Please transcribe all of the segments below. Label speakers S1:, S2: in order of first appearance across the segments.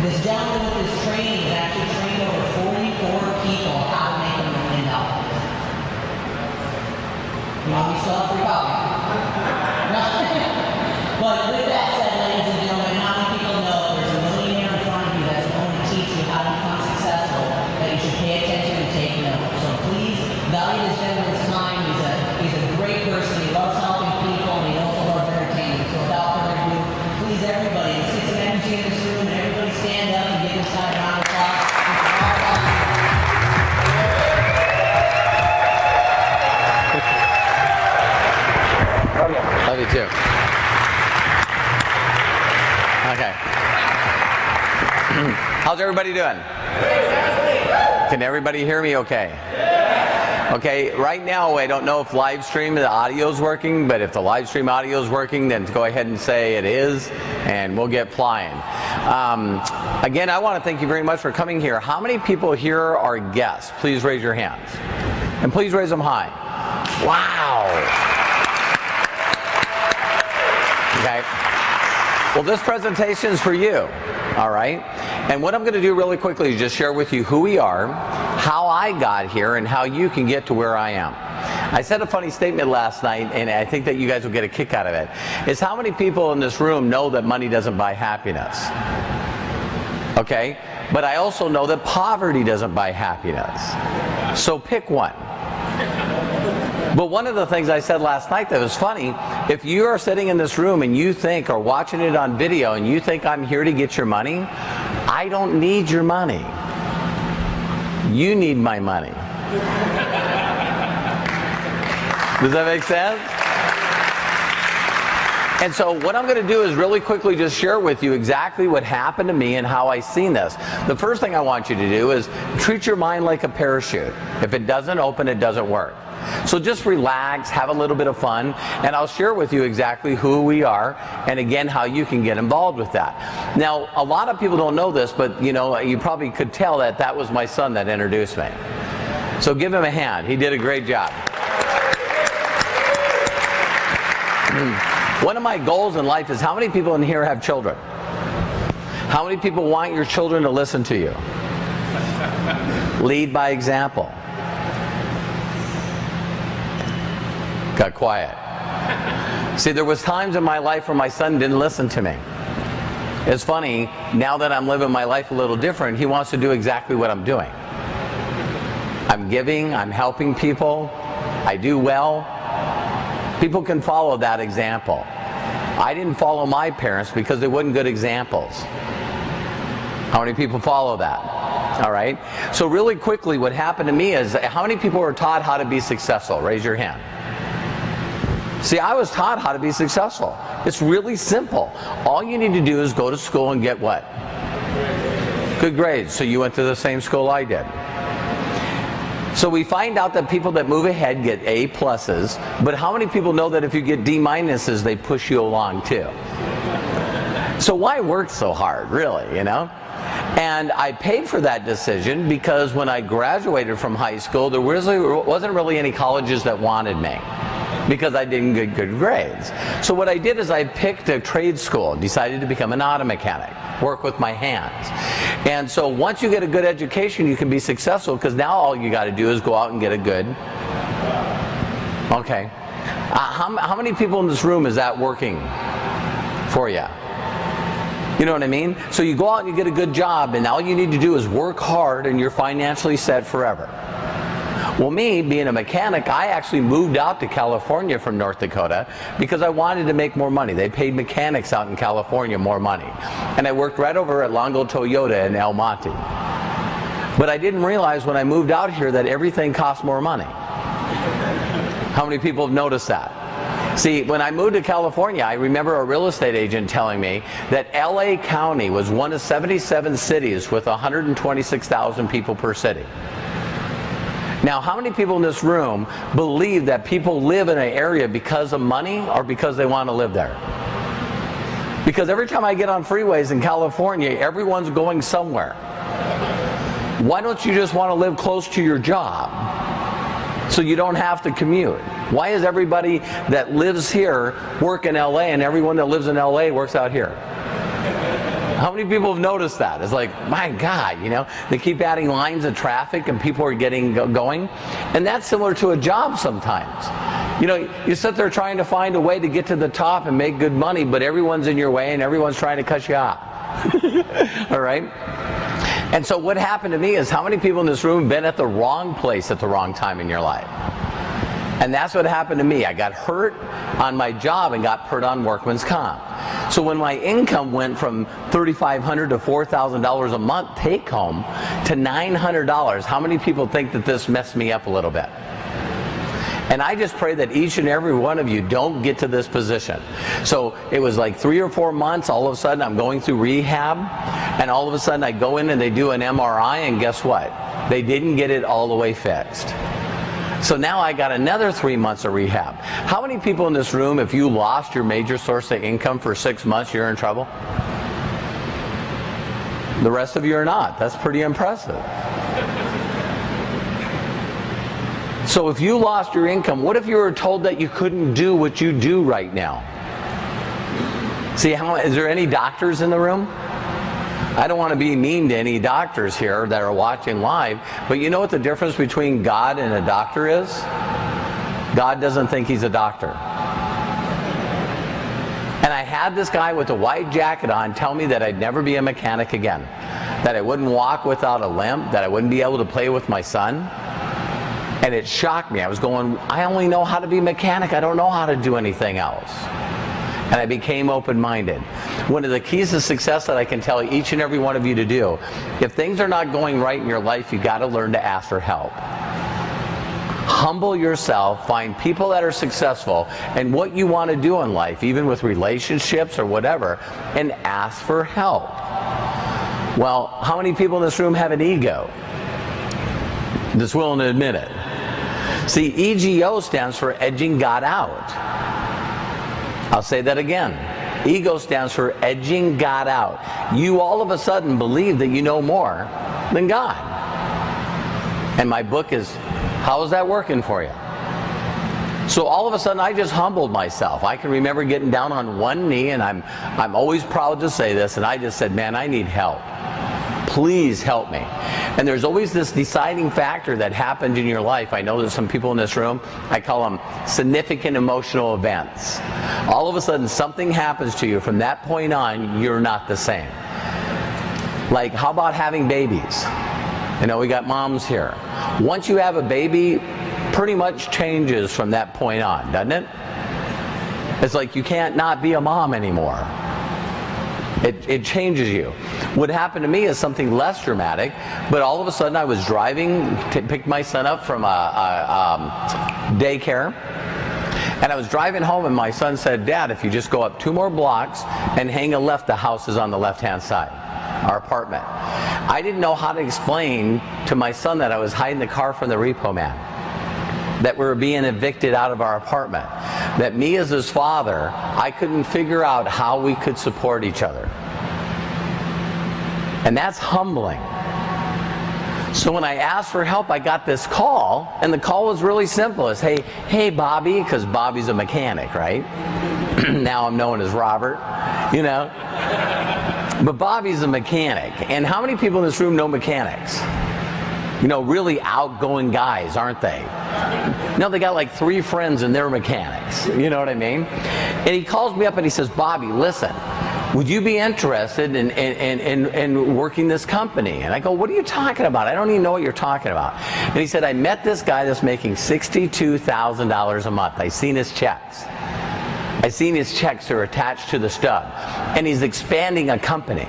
S1: This gentleman with his training has actually trained over 44 people how to make $1 million. You know, we still have free coffee. But with that said, ladies and gentlemen, how many people know there's a millionaire in front of you that's going to teach you how to become successful, that you should pay attention and take notes? So please value this gentleman's time. He's a great person. He loves helping people, and he also loves entertainment. So without further ado, please everybody, let's get some energy in this room, and everybody stand up and give this guy a round of applause.
S2: Love you too. Okay. How's everybody doing? Can everybody hear me okay? Okay, right now I don't know if live stream the audio is working, but if the live stream audio is working, then go ahead and say it is, and we'll get flying. Again, I want to thank you very much for coming here. How many people here are guests? Please raise your hands. And please raise them high. Wow. Okay. Well, this presentation is for you, all right? And what I'm going to do really quickly is just share with you who we are, how I got here, and how you can get to where I am. I said a funny statement last night, and I think that you guys will get a kick out of it. Is how many people in this room know that money doesn't buy happiness? Okay? But I also know that poverty doesn't buy happiness. So pick one. But one of the things I said last night that was funny, if you are sitting in this room and you think, or watching it on video, and you think I'm here to get your money, I don't need your money. You need my money. Does that make sense? And so what I'm going to do is really quickly just share with you exactly what happened to me and how I seen this. The first thing I want you to do is treat your mind like a parachute. If it doesn't open, it doesn't work. So just relax, have a little bit of fun, and I'll share with you exactly who we are and again how you can get involved with that. Now, a lot of people don't know this, but you know, you probably could tell that that was my son that introduced me. So give him a hand. He did a great job. One of my goals in life is how many people in here have children? How many people want your children to listen to you? Lead by example. Got quiet. See, there was times in my life where my son didn't listen to me. It's funny, now that I'm living my life a little different, he wants to do exactly what I'm doing. I'm giving, I'm helping people, I do well. People can follow that example. I didn't follow my parents because they weren't good examples. How many people follow that? All right. So really quickly, what happened to me is, how many people were taught how to be successful? Raise your hand. See, I was taught how to be successful. It's really simple. All you need to do is go to school and get what? Good grades. So you went to the same school I did. So we find out that people that move ahead get A pluses, but how many people know that if you get D minuses, they push you along too? So why work so hard, really, you know? And I paid for that decision because when I graduated from high school, there wasn't really any colleges that wanted me because I didn't get good grades. So what I did is I picked a trade school, decided to become an auto mechanic, work with my hands. And so once you get a good education, you can be successful because now all you got to do is go out and get a good. Okay. How many people in this room is that working for you? You know what I mean? So you go out and you get a good job, and all you need to do is work hard, and you're financially set forever. Well, me, being a mechanic, I actually moved out to California from North Dakota because I wanted to make more money. They paid mechanics out in California more money. And I worked right over at Longo Toyota in El Monte. But I didn't realize when I moved out here that everything cost more money. How many people have noticed that? See, when I moved to California, I remember a real estate agent telling me that LA County was one of 77 cities with 126,000 people per city. Now, how many people in this room believe that people live in an area because of money or because they want to live there? Because every time I get on freeways in California, everyone's going somewhere. Why don't you just want to live close to your job so you don't have to commute? Why is everybody that lives here work in LA and everyone that lives in LA works out here? How many people have noticed that? It's like, my God, you know, they keep adding lines of traffic and people are getting going. And that's similar to a job sometimes. You know, you sit there trying to find a way to get to the top and make good money, but everyone's in your way and everyone's trying to cut you off. All right? And so what happened to me is, how many people in this room have been at the wrong place at the wrong time in your life? And that's what happened to me. I got hurt on my job and got hurt on workman's comp. So when my income went from $3,500 to $4,000 a month take home to $900, how many people think that this messed me up a little bit? And I just pray that each and every one of you don't get to this position. So it was like 3 or 4 months, all of a sudden I'm going through rehab, and all of a sudden I go in and they do an MRI, and guess what? They didn't get it all the way fixed. So now I got another 3 months of rehab. How many people in this room, if you lost your major source of income for 6 months, you're in trouble? The rest of you are not. That's pretty impressive. So if you lost your income, what if you were told that you couldn't do what you do right now? See, is there any doctors in the room? I don't want to be mean to any doctors here that are watching live, but you know what the difference between God and a doctor is? God doesn't think he's a doctor. And I had this guy with a white jacket on tell me that I'd never be a mechanic again, that I wouldn't walk without a limp, that I wouldn't be able to play with my son. And it shocked me. I was going, I only know how to be a mechanic. I don't know how to do anything else. And I became open-minded. One of the keys to success that I can tell each and every one of you to do, if things are not going right in your life, you got to learn to ask for help. Humble yourself, find people that are successful and what you want to do in life, even with relationships or whatever, and ask for help. Well, how many people in this room have an ego that's willing to admit it? See, EGO stands for edging God out. I'll say that again. Ego stands for edging God out. You all of a sudden believe that you know more than God. And my book is, how is that working for you? So all of a sudden I just humbled myself. I can remember getting down on one knee, and I'm always proud to say this, and I just said, man, I need help. Please help me. And there's always this deciding factor that happened in your life. I know there's some people in this room, I call them significant emotional events. All of a sudden something happens to you. From that point on, you're not the same. Like, how about having babies? You know, we got moms here. Once you have a baby, pretty much changes from that point on, doesn't it? It's like you can't not be a mom anymore. It changes you. What happened to me is something less dramatic, but all of a sudden I was driving to pick my son up from daycare, and I was driving home, and my son said, Dad, if you just go up 2 more blocks and hang a left, the house is on the left-hand side, our apartment. I didn't know how to explain to my son that I was hiding the car from the repo man, that we were being evicted out of our apartment, that me as his father, I couldn't figure out how we could support each other. And that's humbling. So when I asked for help, I got this call, and the call was really simple. It's, hey Bobby, because Bobby's a mechanic, right? Now I'm known as Robert, you know. But Bobby's a mechanic. And how many people in this room know mechanics? You know, really outgoing guys, aren't they? No, they got like 3 friends and they're mechanics. You know what I mean? And he calls me up and he says, Bobby, listen, would you be interested in working this company? And I go, what are you talking about? I don't even know what you're talking about. And he said, I met this guy that's making $62,000 a month. I seen his checks. I seen his checks are attached to the stub. And he's expanding a company.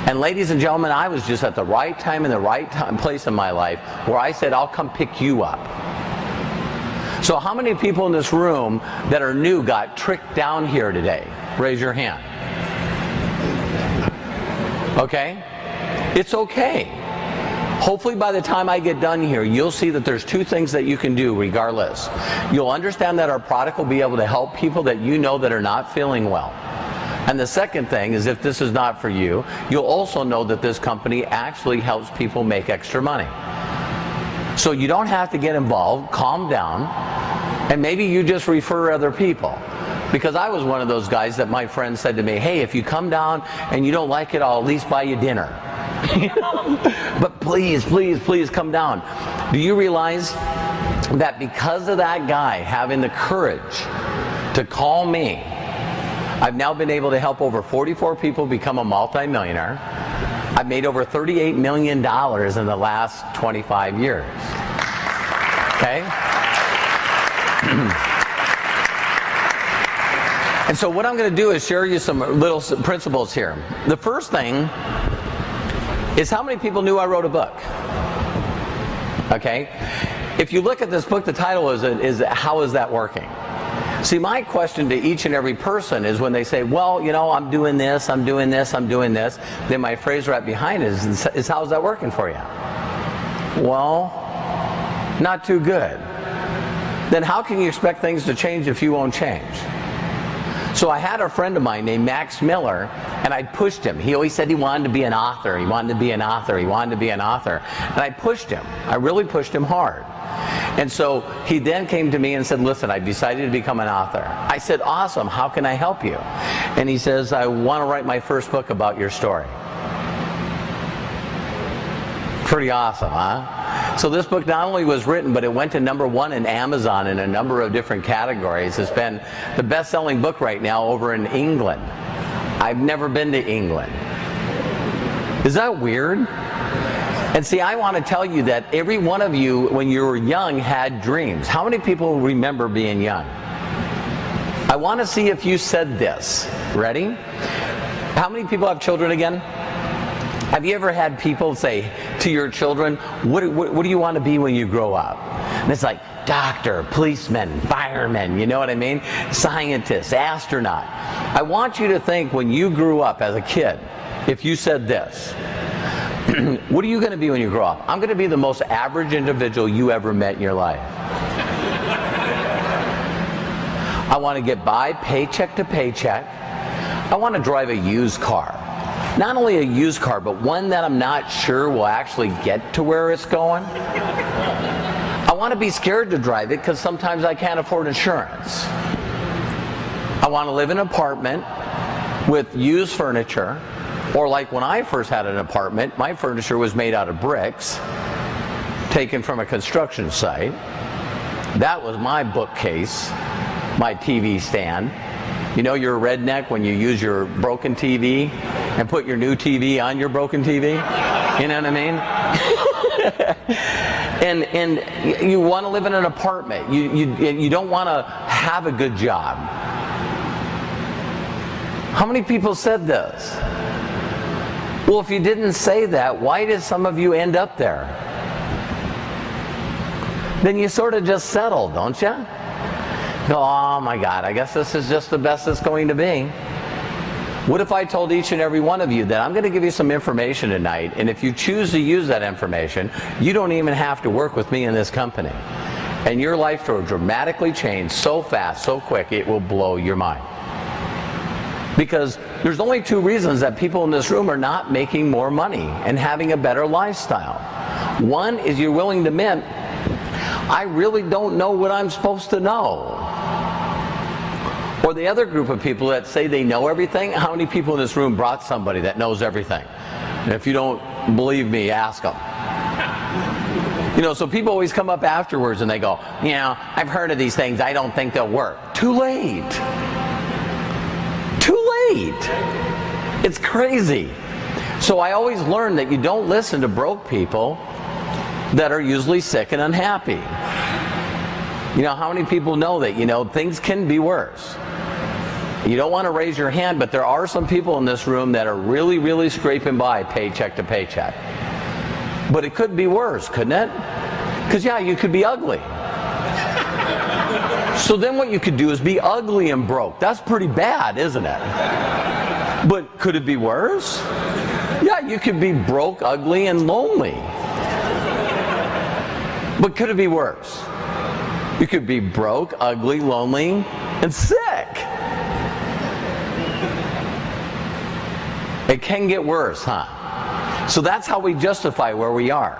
S2: And ladies and gentlemen, I was just at the right time in the right place in my life where I said, I'll come pick you up. So how many people in this room that are new got tricked down here today? Raise your hand. Okay? It's okay. Hopefully by the time I get done here, you'll see that there's 2 things that you can do regardless. You'll understand that our product will be able to help people that you know that are not feeling well. And the second thing is, if this is not for you, you'll also know that this company actually helps people make extra money. So you don't have to get involved, calm down, and maybe you just refer other people. Because I was one of those guys that my friend said to me, hey, if you come down and you don't like it, I'll at least buy you dinner. But please, please, please come down. Do you realize that because of that guy having the courage to call me, I've now been able to help over 44 people become a multimillionaire. I've made over $38 million in the last 25 years. Okay? And so what I'm going to do is share you some little principles here. The first thing is, how many people knew I wrote a book? Okay? If you look at this book, the title is How Is That Working? See, my question to each and every person is when they say, well, you know, I'm doing this, I'm doing this, I'm doing this, then my phrase right behind it is how's that working for you? Well, not too good. Then how can you expect things to change if you won't change? So I had a friend of mine named Max Miller, and I pushed him. He always said he wanted to be an author, he wanted to be an author, he wanted to be an author. And I pushed him. I really pushed him hard. And so he then came to me and said, listen, I've decided to become an author. I said, awesome, how can I help you? And he says, I want to write my first book about your story. Pretty awesome, huh? So this book not only was written, but it went to #1 in Amazon in a number of different categories. It's been the best-selling book right now over in England. I've never been to England. Is that weird? And see, I want to tell you that every one of you, when you were young, had dreams. How many people remember being young? I want to see if you said this. Ready? How many people have children again? Have you ever had people say to your children, what do you want to be when you grow up? And it's like, doctor, policeman, fireman, you know what I mean? Scientist, astronaut. I want you to think when you grew up as a kid, if you said this, what are you going to be when you grow up? I'm going to be the most average individual you ever met in your life. I want to get by paycheck to paycheck. I want to drive a used car. Not only a used car, but one that I'm not sure will actually get to where it's going. I want to be scared to drive it because sometimes I can't afford insurance. I want to live in an apartment with used furniture, or like when I first had an apartment, my furniture was made out of bricks taken from a construction site. That was my bookcase, my TV stand. You know you're a redneck when you use your broken TV and put your new TV on your broken TV? You know what I mean? and you want to live in an apartment. You don't want to have a good job. How many people said this? Well, if you didn't say that, why did some of you end up there? Then you sort of just settle, don't you? Go, oh my God, I guess this is just the best it's going to be. What if I told each and every one of you that I'm going to give you some information tonight, and if you choose to use that information, you don't even have to work with me in this company. And your life will dramatically change so fast, so quick, it will blow your mind. Because there's only 2 reasons that people in this room are not making more money and having a better lifestyle. One is you're willing to admit, I really don't know what I'm supposed to know. Or the other group of people that say they know everything. How many people in this room brought somebody that knows everything? And if you don't believe me, ask them. You know, so people always come up afterwards and they go, you know, I've heard of these things, I don't think they'll work. Too late. Too late. It's crazy. So I always learn that you don't listen to broke people that are usually sick and unhappy. You know, how many people know that, you know, things can be worse? You don't want to raise your hand, but there are some people in this room that are really, really scraping by paycheck to paycheck. But it could be worse, couldn't it? Because, yeah, you could be ugly. So then what you could do is be ugly and broke. That's pretty bad, isn't it? But could it be worse? Yeah, you could be broke, ugly, and lonely. But could it be worse? You could be broke, ugly, lonely, and sick. It can get worse, huh? So that's how we justify where we are.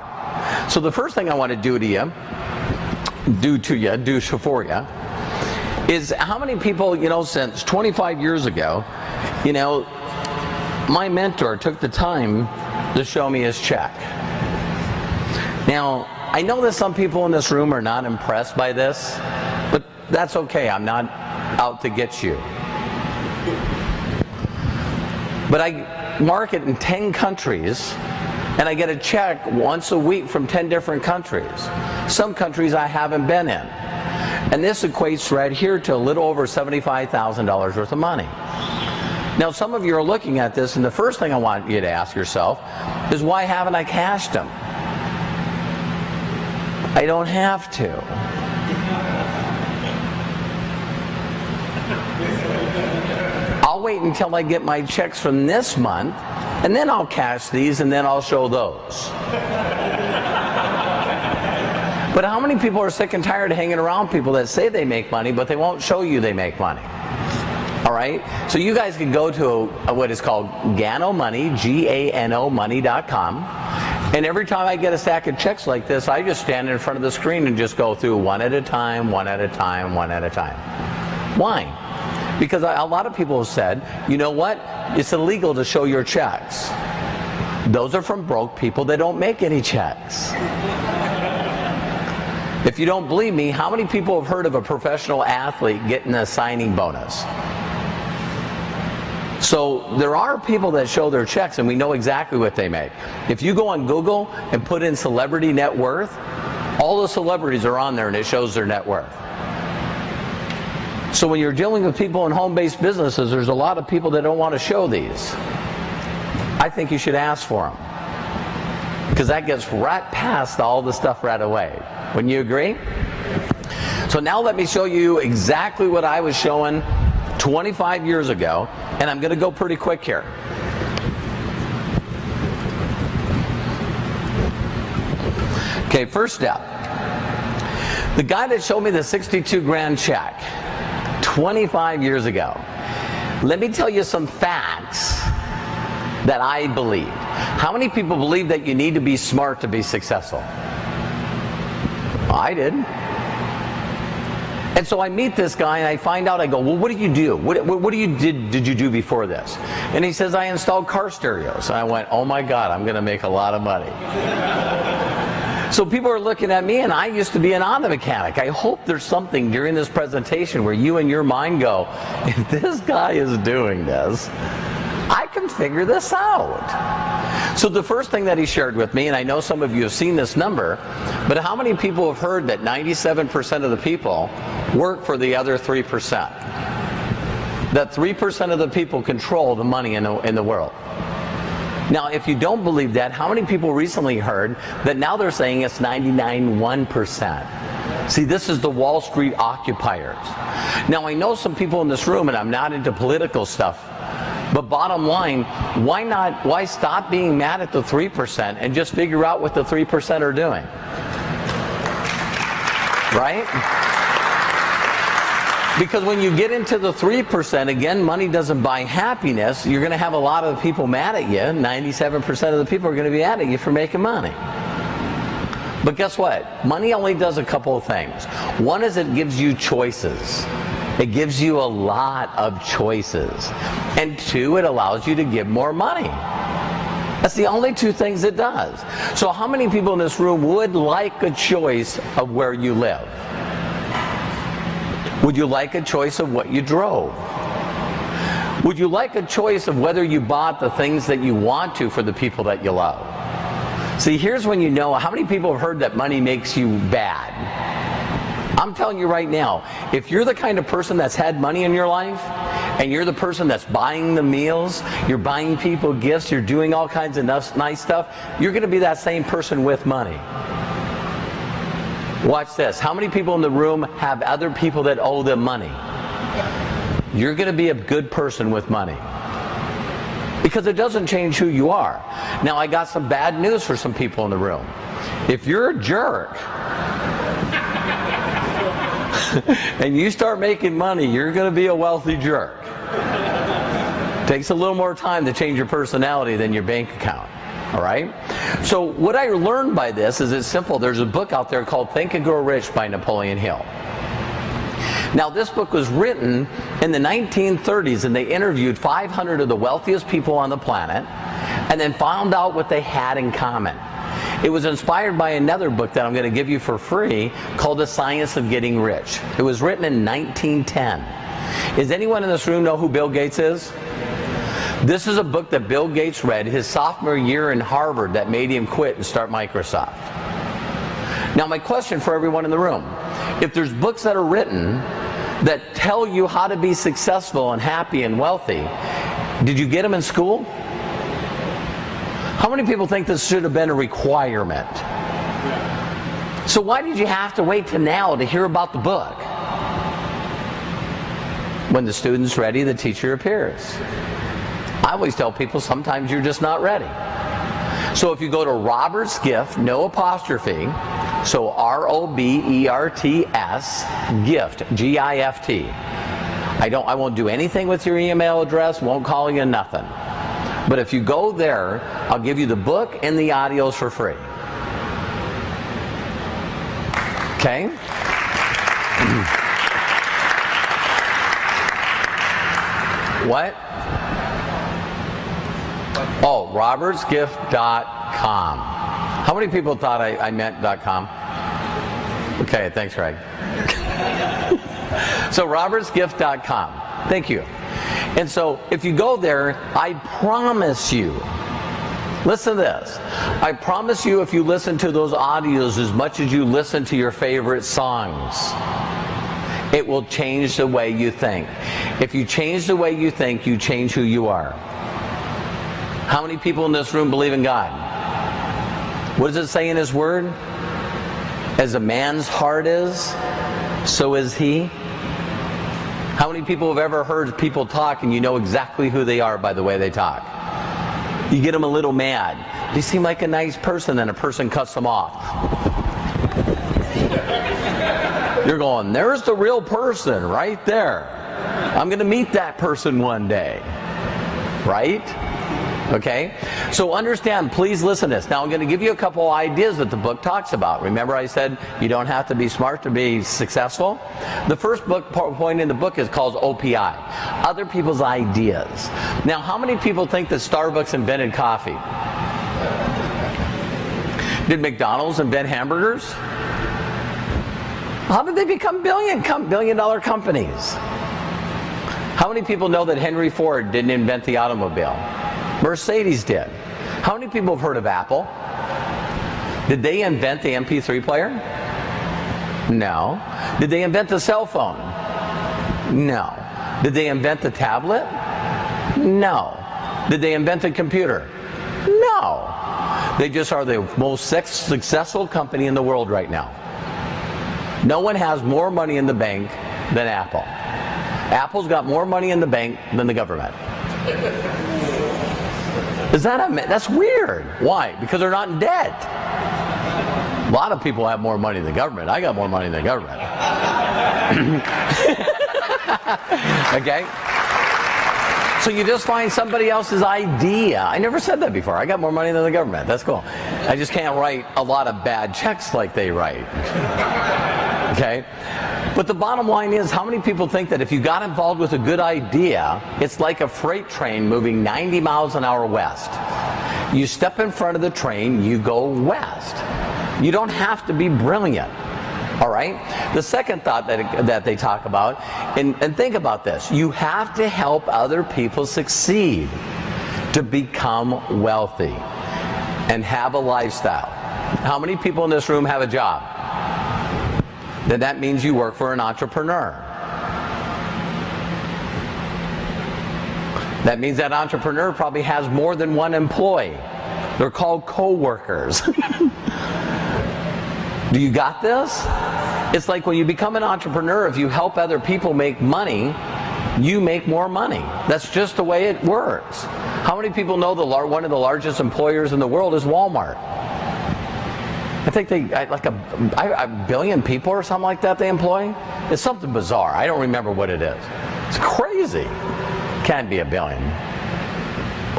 S2: So the first thing I want to do for you, is how many people, since 25 years ago, my mentor took the time to show me his check. Now, I know that some people in this room are not impressed by this, but that's okay. I'm not out to get you. But I market in 10 countries, and I get a check once a week from 10 different countries. Some countries I haven't been in. And this equates right here to a little over $75,000 worth of money. Now, some of you are looking at this, and the first thing I want you to ask yourself is, why haven't I cashed them? I don't have to. I'll wait until I get my checks from this month, and then I'll cash these, and then I'll show those. But how many people are sick and tired of hanging around people that say they make money, but they won't show you they make money? All right? So you guys can go to what is called Gano Money, Gano money.com. And every time I get a stack of checks like this, I just stand in front of the screen and just go through one at a time, one at a time, one at a time. Why? Because a lot of people have said, you know what? It's illegal to show your checks. Those are from broke people that don't make any checks. If you don't believe me, how many people have heard of a professional athlete getting a signing bonus? So there are people that show their checks, and we know exactly what they make. If you go on Google and put in celebrity net worth, all the celebrities are on there and it shows their net worth. So when you're dealing with people in home-based businesses, there's a lot of people that don't want to show these. I think you should ask for them, because that gets right past all the stuff right away. Wouldn't you agree? So now let me show you exactly what I was showing 25 years ago, and I'm going to go pretty quick here. Okay, first step. The guy that showed me the 62 grand check 25 years ago, let me tell you some facts that I believe. How many people believe that you need to be smart to be successful? I did. And so I meet this guy and I find out, I go, well, what do you do? What did you do before this? And he says, I installed car stereos. And I went, oh my God, I'm going to make a lot of money. So people are looking at me, and I used to be an auto mechanic. I hope there's something during this presentation where you in your mind go, if this guy is doing this, I can figure this out. So the first thing that he shared with me, and I know some of you have seen this number, but how many people have heard that 97% of the people work for the other 3%? That 3% of the people control the money in the world. Now, if you don't believe that, how many people recently heard that now they're saying it's 99.1%? See, this is the Wall Street occupiers. Now, I know some people in this room, and I'm not into political stuff, but bottom line, why stop being mad at the 3% and just figure out what the 3% are doing? Right? Because when you get into the 3%, again, money doesn't buy happiness. You're going to have a lot of people mad at you. 97% of the people are going to be mad at you for making money. But guess what? Money only does a couple of things. One is it gives you choices. It gives you a lot of choices. And two, it allows you to give more money. That's the only two things it does. So how many people in this room would like a choice of where you live? Would you like a choice of what you drove? Would you like a choice of whether you bought the things that you want to for the people that you love? See, here's when you know, how many people have heard that money makes you bad? I'm telling you right now, if you're the kind of person that's had money in your life, and you're the person that's buying the meals, you're buying people gifts, you're doing all kinds of nice stuff, you're going to be that same person with money. Watch this. How many people in the room have other people that owe them money? You're going to be a good person with money. Because it doesn't change who you are. Now, I got some bad news for some people in the room. If you're a jerk and you start making money, you're going to be a wealthy jerk. It takes a little more time to change your personality than your bank account. All right? So what I learned by this is it's simple. There's a book out there called Think and Grow Rich by Napoleon Hill. Now, this book was written in the 1930s, and they interviewed 500 of the wealthiest people on the planet and then found out what they had in common. It was inspired by another book that I'm going to give you for free called The Science of Getting Rich. It was written in 1910. Does anyone in this room know who Bill Gates is? This is a book that Bill Gates read his sophomore year in Harvard that made him quit and start Microsoft. Now, my question for everyone in the room, if there's books that are written that tell you how to be successful and happy and wealthy, did you get them in school? How many people think this should have been a requirement? So why did you have to wait till now to hear about the book? When the student's ready, the teacher appears. I always tell people sometimes you're just not ready. So if you go to Robert's Gift, no apostrophe, so ROBERTS gift, GIFT. I won't do anything with your email address, won't call you nothing. But if you go there, I'll give you the book and the audios for free. Okay? What? Oh, robertsgift.com. How many people thought I meant .com? Okay, thanks, Greg. So robertsgift.com. Thank you. And so if you go there, I promise you, listen to this. I promise you if you listen to those audios as much as you listen to your favorite songs, it will change the way you think. If you change the way you think, you change who you are. How many people in this room believe in God? What does it say in His Word? As a man's heart is, so is he. How many people have ever heard people talk and you know exactly who they are by the way they talk? You get them a little mad. They seem like a nice person, and a person cuts them off. You're going, there's the real person right there. I'm going to meet that person one day. Right? Okay? So understand, please listen to this. Now I'm going to give you a couple ideas that the book talks about. Remember I said you don't have to be smart to be successful? The first point in the book is called OPI. Other people's ideas. Now how many people think that Starbucks invented coffee? Did McDonald's invent hamburgers? How did they become billion-dollar companies? How many people know that Henry Ford didn't invent the automobile? Mercedes did. How many people have heard of Apple? Did they invent the MP3 player? No. Did they invent the cell phone? No. Did they invent the tablet? No. Did they invent the computer? No. They just are the most successful company in the world right now. No one has more money in the bank than Apple. Apple's got more money in the bank than the government. That's weird. Why? Because they're not in debt. A lot of people have more money than the government. I got more money than the government. Okay? So you just find somebody else's idea. I never said that before. I got more money than the government. That's cool. I just can't write a lot of bad checks like they write. Okay? But the bottom line is, how many people think that if you got involved with a good idea, it's like a freight train moving 90 miles an hour west. You step in front of the train, you go west. You don't have to be brilliant. All right? The second thought that they talk about, and think about this, you have to help other people succeed to become wealthy and have a lifestyle. How many people in this room have a job? Then that means you work for an entrepreneur. That means that entrepreneur probably has more than one employee. They're called co-workers. Do you got this? It's like when you become an entrepreneur, if you help other people make money, you make more money. That's just the way it works. How many people know one of the largest employers in the world is Walmart? I think they, like a billion people or something like that they employ. It's something bizarre. I don't remember what it is. It's crazy. Can't be a billion.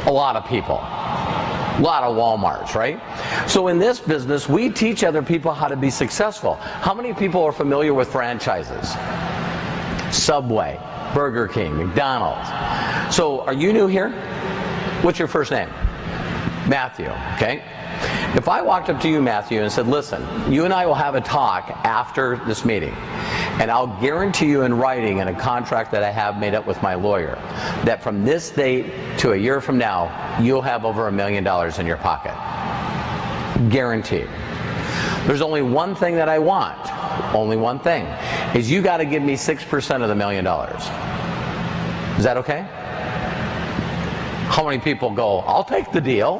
S2: A lot of people. A lot of Walmarts, right? So in this business, we teach other people how to be successful. How many people are familiar with franchises? Subway, Burger King, McDonald's. So are you new here? What's your first name? Matthew, okay? If I walked up to you, Matthew, and said, listen, you and I will have a talk after this meeting, and I'll guarantee you in writing in a contract that I have made up with my lawyer that from this date to a year from now, you'll have over $1 million in your pocket. Guaranteed. There's only one thing that I want, only one thing, is you got to give me 6% of the $1 million. Is that okay? How many people go, I'll take the deal?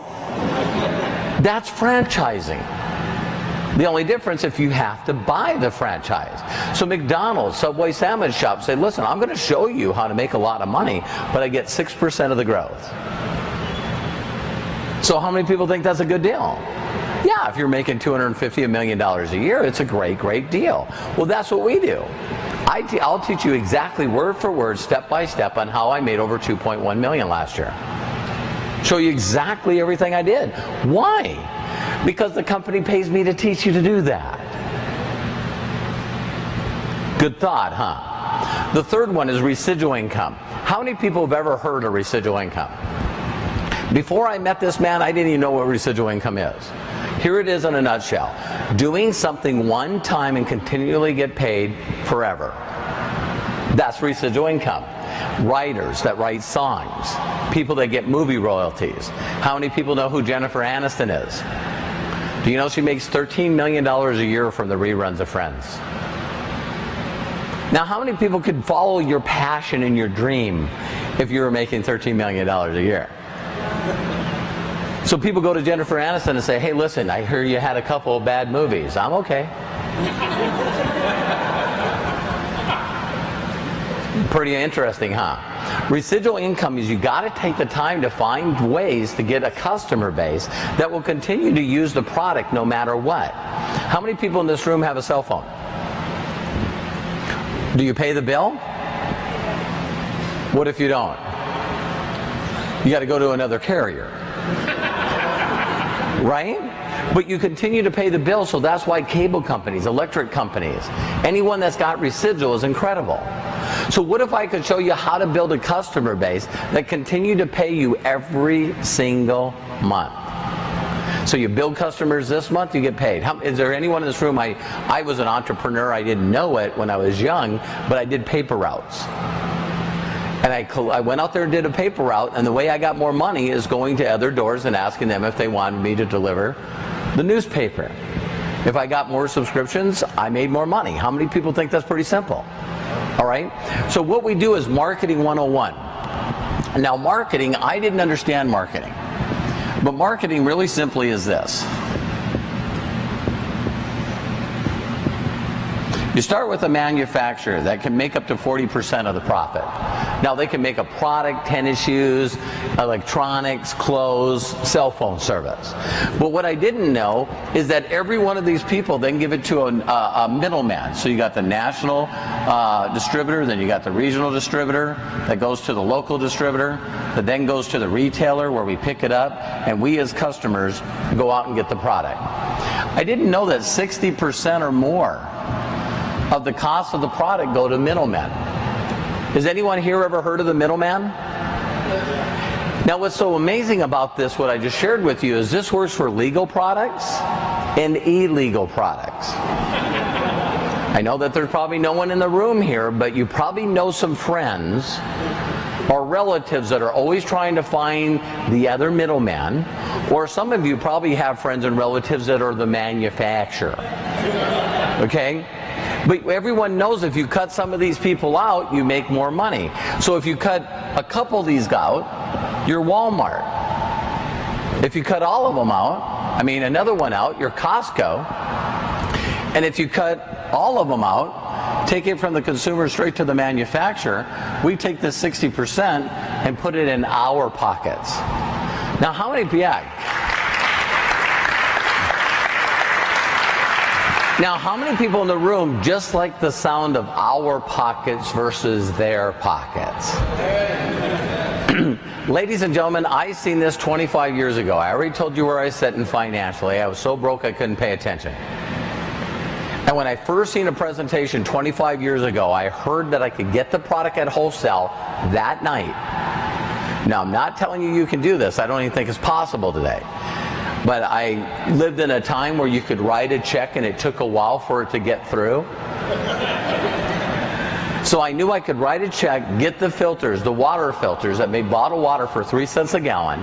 S2: That's franchising. The only difference if you have to buy the franchise. So McDonald's, Subway sandwich shops say, listen, I'm going to show you how to make a lot of money, but I get 6% of the growth. So how many people think that's a good deal? Yeah, if you're making $250 million a year, it's a great, great deal. Well, that's what we do. I'll teach you exactly word for word, step by step, on how I made over $2.1 million last year. Show you exactly everything I did. Why? Because the company pays me to teach you to do that. Good thought, huh? The third one is residual income. How many people have ever heard of residual income? Before I met this man, I didn't even know what residual income is. Here it is in a nutshell. Doing something one time and continually get paid forever. That's residual income. Writers that write songs. People that get movie royalties. How many people know who Jennifer Aniston is? Do you know she makes $13 million a year from the reruns of Friends? Now, how many people could follow your passion and your dream if you were making $13 million a year? So people go to Jennifer Aniston and say, hey, listen, I hear you had a couple of bad movies. I'm okay. Pretty interesting, huh? Residual income is you got to take the time to find ways to get a customer base that will continue to use the product no matter what. How many people in this room have a cell phone? Do you pay the bill? What if you don't? You got to go to another carrier. Right? But you continue to pay the bill, so that's why cable companies, electric companies, anyone that's got residual is incredible. So what if I could show you how to build a customer base that continue to pay you every single month? So you build customers this month, you get paid. Is there anyone in this room, I was an entrepreneur, I didn't know it when I was young, but I did paper routes. And I went out there and did a paper route, and the way I got more money is going to other doors and asking them if they wanted me to deliver the newspaper. If I got more subscriptions, I made more money. How many people think that's pretty simple? All right? So what we do is marketing 101. Now marketing, I didn't understand marketing. But marketing really simply is this. You start with a manufacturer that can make up to 40% of the profit. Now they can make a product, tennis shoes, electronics, clothes, cell phone service. But what I didn't know is that every one of these people then give it to a middleman. So you got the national distributor, then you got the regional distributor that goes to the local distributor, that then goes to the retailer where we pick it up, and we as customers go out and get the product. I didn't know that 60% or more of the cost of the product go to middlemen. Has anyone here ever heard of the middleman? Now what's so amazing about this, what I just shared with you, is this works for legal products and illegal products. I know that there's probably no one in the room here, but you probably know some friends or relatives that are always trying to find the other middleman, or some of you probably have friends and relatives that are the manufacturer. Okay? But everyone knows if you cut some of these people out, you make more money. So if you cut a couple of these out, you're Walmart. If you cut all of them out, another one out, you're Costco. And if you cut all of them out, take it from the consumer straight to the manufacturer, we take this 60% and put it in our pockets. Now how many Now, how many people in the room just like the sound of our pockets versus their pockets? Ladies and gentlemen, I seen this 25 years ago. I already told you where I was sitting financially. I was so broke I couldn't pay attention. And And when I first seen a presentation 25 years ago, I heard that I could get the product at wholesale that night. Now, I'm not telling you you can do this. I don't even think it's possible today. But I lived in a time where you could write a check and it took a while for it to get through. So I knew I could write a check, get the filters, the water filters that made bottled water for 3 cents a gallon,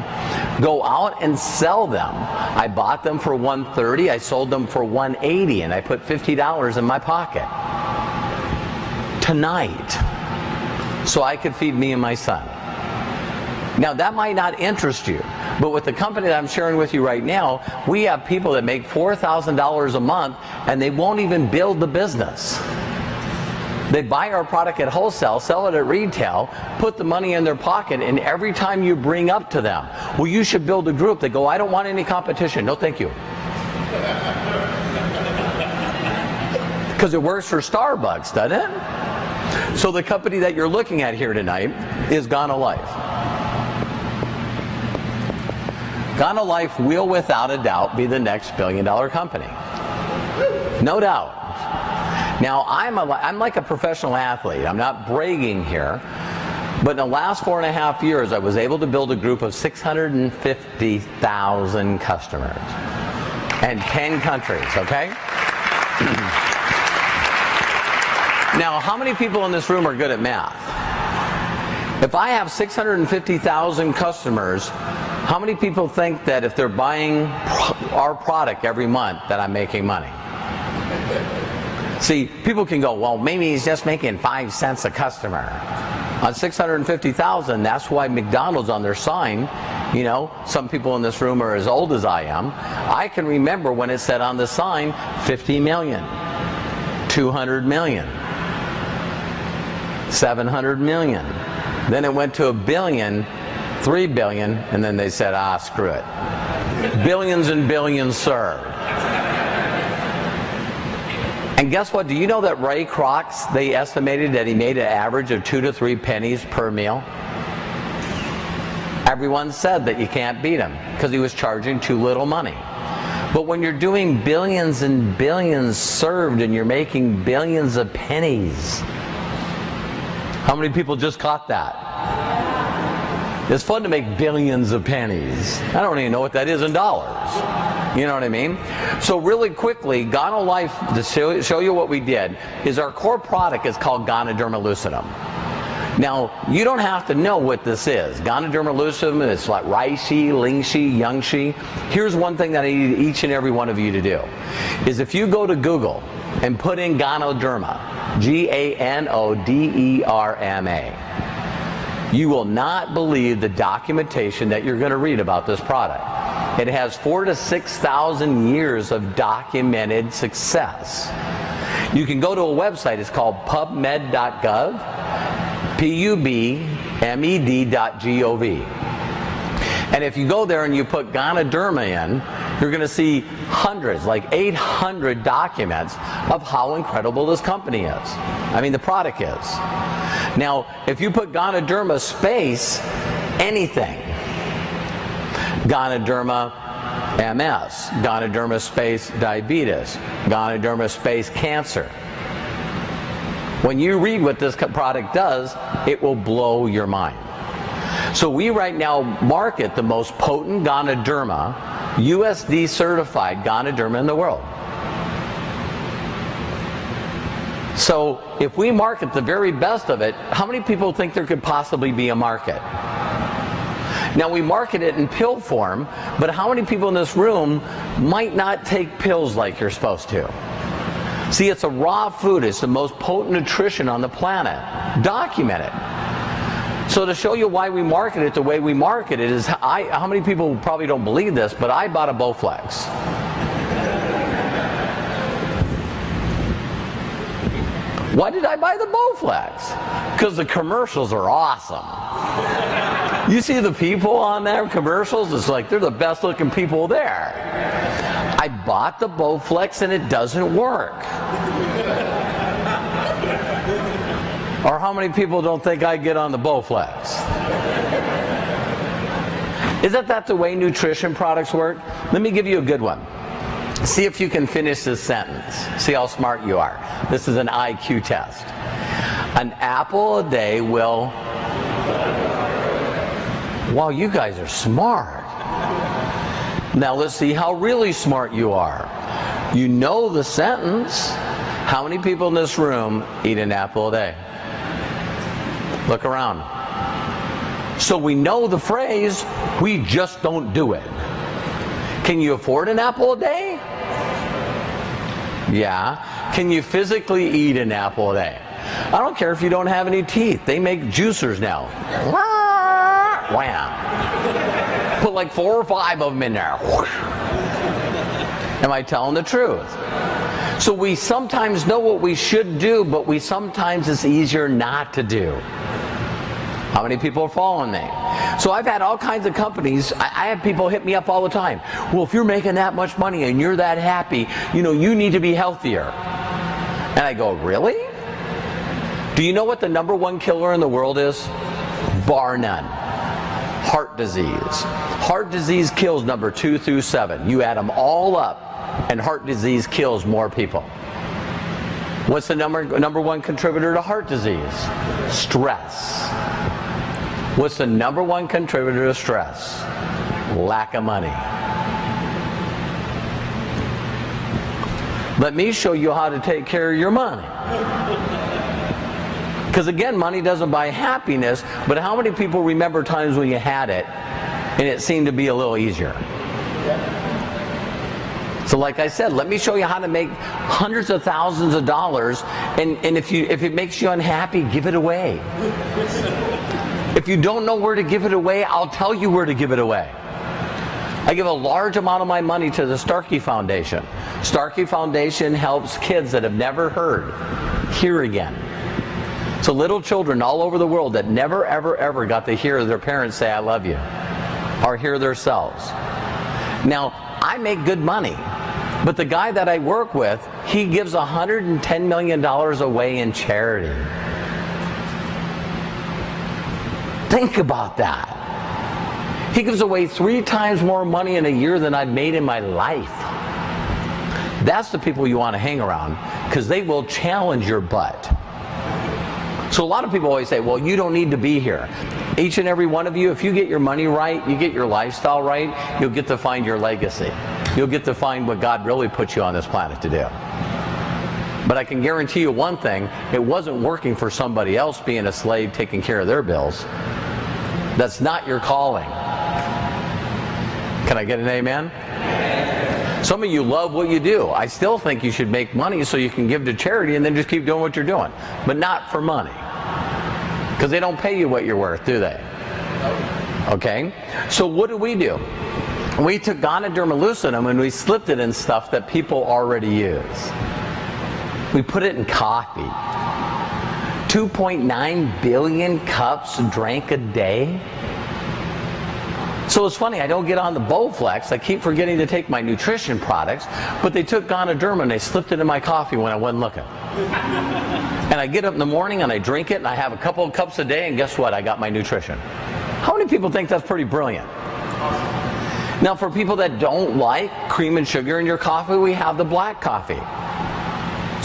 S2: go out and sell them. I bought them for $1.30, I sold them for $1.80, and I put $50 in my pocket. Tonight. So I could feed me and my son. Now that might not interest you, but with the company that I'm sharing with you right now, we have people that make $4,000 a month and they won't even build the business. They buy our product at wholesale, sell it at retail, put the money in their pocket, and every time you bring up to them, well, you should build a group, they go, I don't want any competition. No, thank you. Because it works for Starbucks, doesn't it? So the company that you're looking at here tonight is GanoLife. GanoLife will, without a doubt, be the next billion-dollar company. No doubt. Now, I'm like a professional athlete. I'm not bragging here. But in the last 4.5 years, I was able to build a group of 650,000 customers. And 10 countries, okay? Now, how many people in this room are good at math? If I have 650,000 customers, how many people think that if they're buying our product every month that I'm making money? See, people can go, well, maybe he's just making 5 cents a customer. On 650,000, that's why McDonald's on their sign, you know, some people in this room are as old as I am. I can remember when it said on the sign, 50 million, 200 million, 700 million. Then it went to a billion, 3 billion, and then they said, ah, screw it. Billions and billions served. And guess what? Do you know that Ray Kroc's, they estimated that he made an average of 2 to 3 pennies per meal? Everyone said that you can't beat him because he was charging too little money. But when you're doing billions and billions served and you're making billions of pennies, how many people just caught that? It's fun to make billions of pennies. I don't even know what that is in dollars. You know what I mean? So really quickly, GanoLife, to show you what we did, is our core product is called Ganoderma lucidum. Now, you don't have to know what this is. Ganoderma lucidum, it's like reishi, lingshi, yangshi. Here's one thing that I need each and every one of you to do, is if you go to Google and put in Ganoderma, G-A-N-O-D-E-R-M-A, you will not believe the documentation that you're going to read about this product. It has 4,000 to 6,000 years of documented success. You can go to a website, it's called pubmed.gov, pubmed.gov. And if you go there and you put Ganoderma in, you're going to see hundreds, like 800 documents of how incredible this company is. I mean, the product is. Now, if you put Ganoderma space anything, Ganoderma MS, Ganoderma space diabetes, Ganoderma space cancer, when you read what this product does, it will blow your mind. So we right now market the most potent Ganoderma, USD certified Ganoderma in the world. So if we market the very best of it, how many people think there could possibly be a market? Now we market it in pill form, but how many people in this room might not take pills like you're supposed to? See, it's a raw food. It's the most potent nutrition on the planet. Documented. So to show you why we market it the way we market it is, how many people probably don't believe this, but I bought a Bowflex. Why did I buy the Bowflex? Because the commercials are awesome. You see the people on their commercials, it's like they're the best looking people there. I bought the Bowflex and it doesn't work. Or how many people don't think I get on the Bowflex? Isn't that the way nutrition products work? Let me give you a good one. See if you can finish this sentence. See how smart you are. This is an IQ test. An apple a day will... Wow, you guys are smart. Now let's see how really smart you are. You know the sentence. How many people in this room eat an apple a day? Look around. So we know the phrase, we just don't do it. Can you afford an apple a day? Yeah. Can you physically eat an apple a day? I don't care if you don't have any teeth. They make juicers now. Wham. Put like 4 or 5 of them in there. Am I telling the truth? So we sometimes know what we should do, but sometimes it's easier not to do. How many people are following me? So I've had all kinds of companies. I have people hit me up all the time. Well, if you're making that much money and you're that happy, you need to be healthier. And I go, really? Do you know what the #1 killer in the world is? Bar none. Heart disease. Heart disease kills number 2 through 7. You add them all up, and heart disease kills more people. What's the number 1 contributor to heart disease? Stress. What's the #1 contributor to stress? Lack of money. Let me show you how to take care of your money. Because again, money doesn't buy happiness, but how many people remember times when you had it and it seemed to be a little easier? So like I said, let me show you how to make hundreds of thousands of dollars, and if it makes you unhappy, give it away. If you don't know where to give it away, I'll tell you where to give it away. I give a large amount of my money to the Starkey Foundation. Starkey Foundation helps kids that have never heard hear again. So little children all over the world that never ever ever got to hear their parents say I love you, or hear themselves. Now, I make good money, but the guy that I work with, he gives $110 million away in charity. Think about that. He gives away 3 times more money in a year than I've made in my life. That's the people you want to hang around, because they will challenge your butt. So a lot of people always say, well, you don't need to be here. Each and every one of you, if you get your money right, you get your lifestyle right, you'll get to find your legacy. You'll get to find what God really put you on this planet to do. But I can guarantee you one thing, it wasn't working for somebody else being a slave taking care of their bills. That's not your calling. Can I get an amen? Some of you love what you do. I still think you should make money so you can give to charity and then just keep doing what you're doing. But not for money. Because they don't pay you what you're worth, do they? Okay? So what do? We took Ganoderma lucidum and we slipped it in stuff that people already use. We put it in coffee. 2.9 billion cups drank a day. So it's funny, I don't get on the Bowflex. I keep forgetting to take my nutrition products, but they took Ganoderma and they slipped it in my coffee when I wasn't looking. And I get up in the morning and I drink it and I have a couple of cups a day, and guess what? I got my nutrition. How many people think that's pretty brilliant? Now for people that don't like cream and sugar in your coffee, we have the black coffee.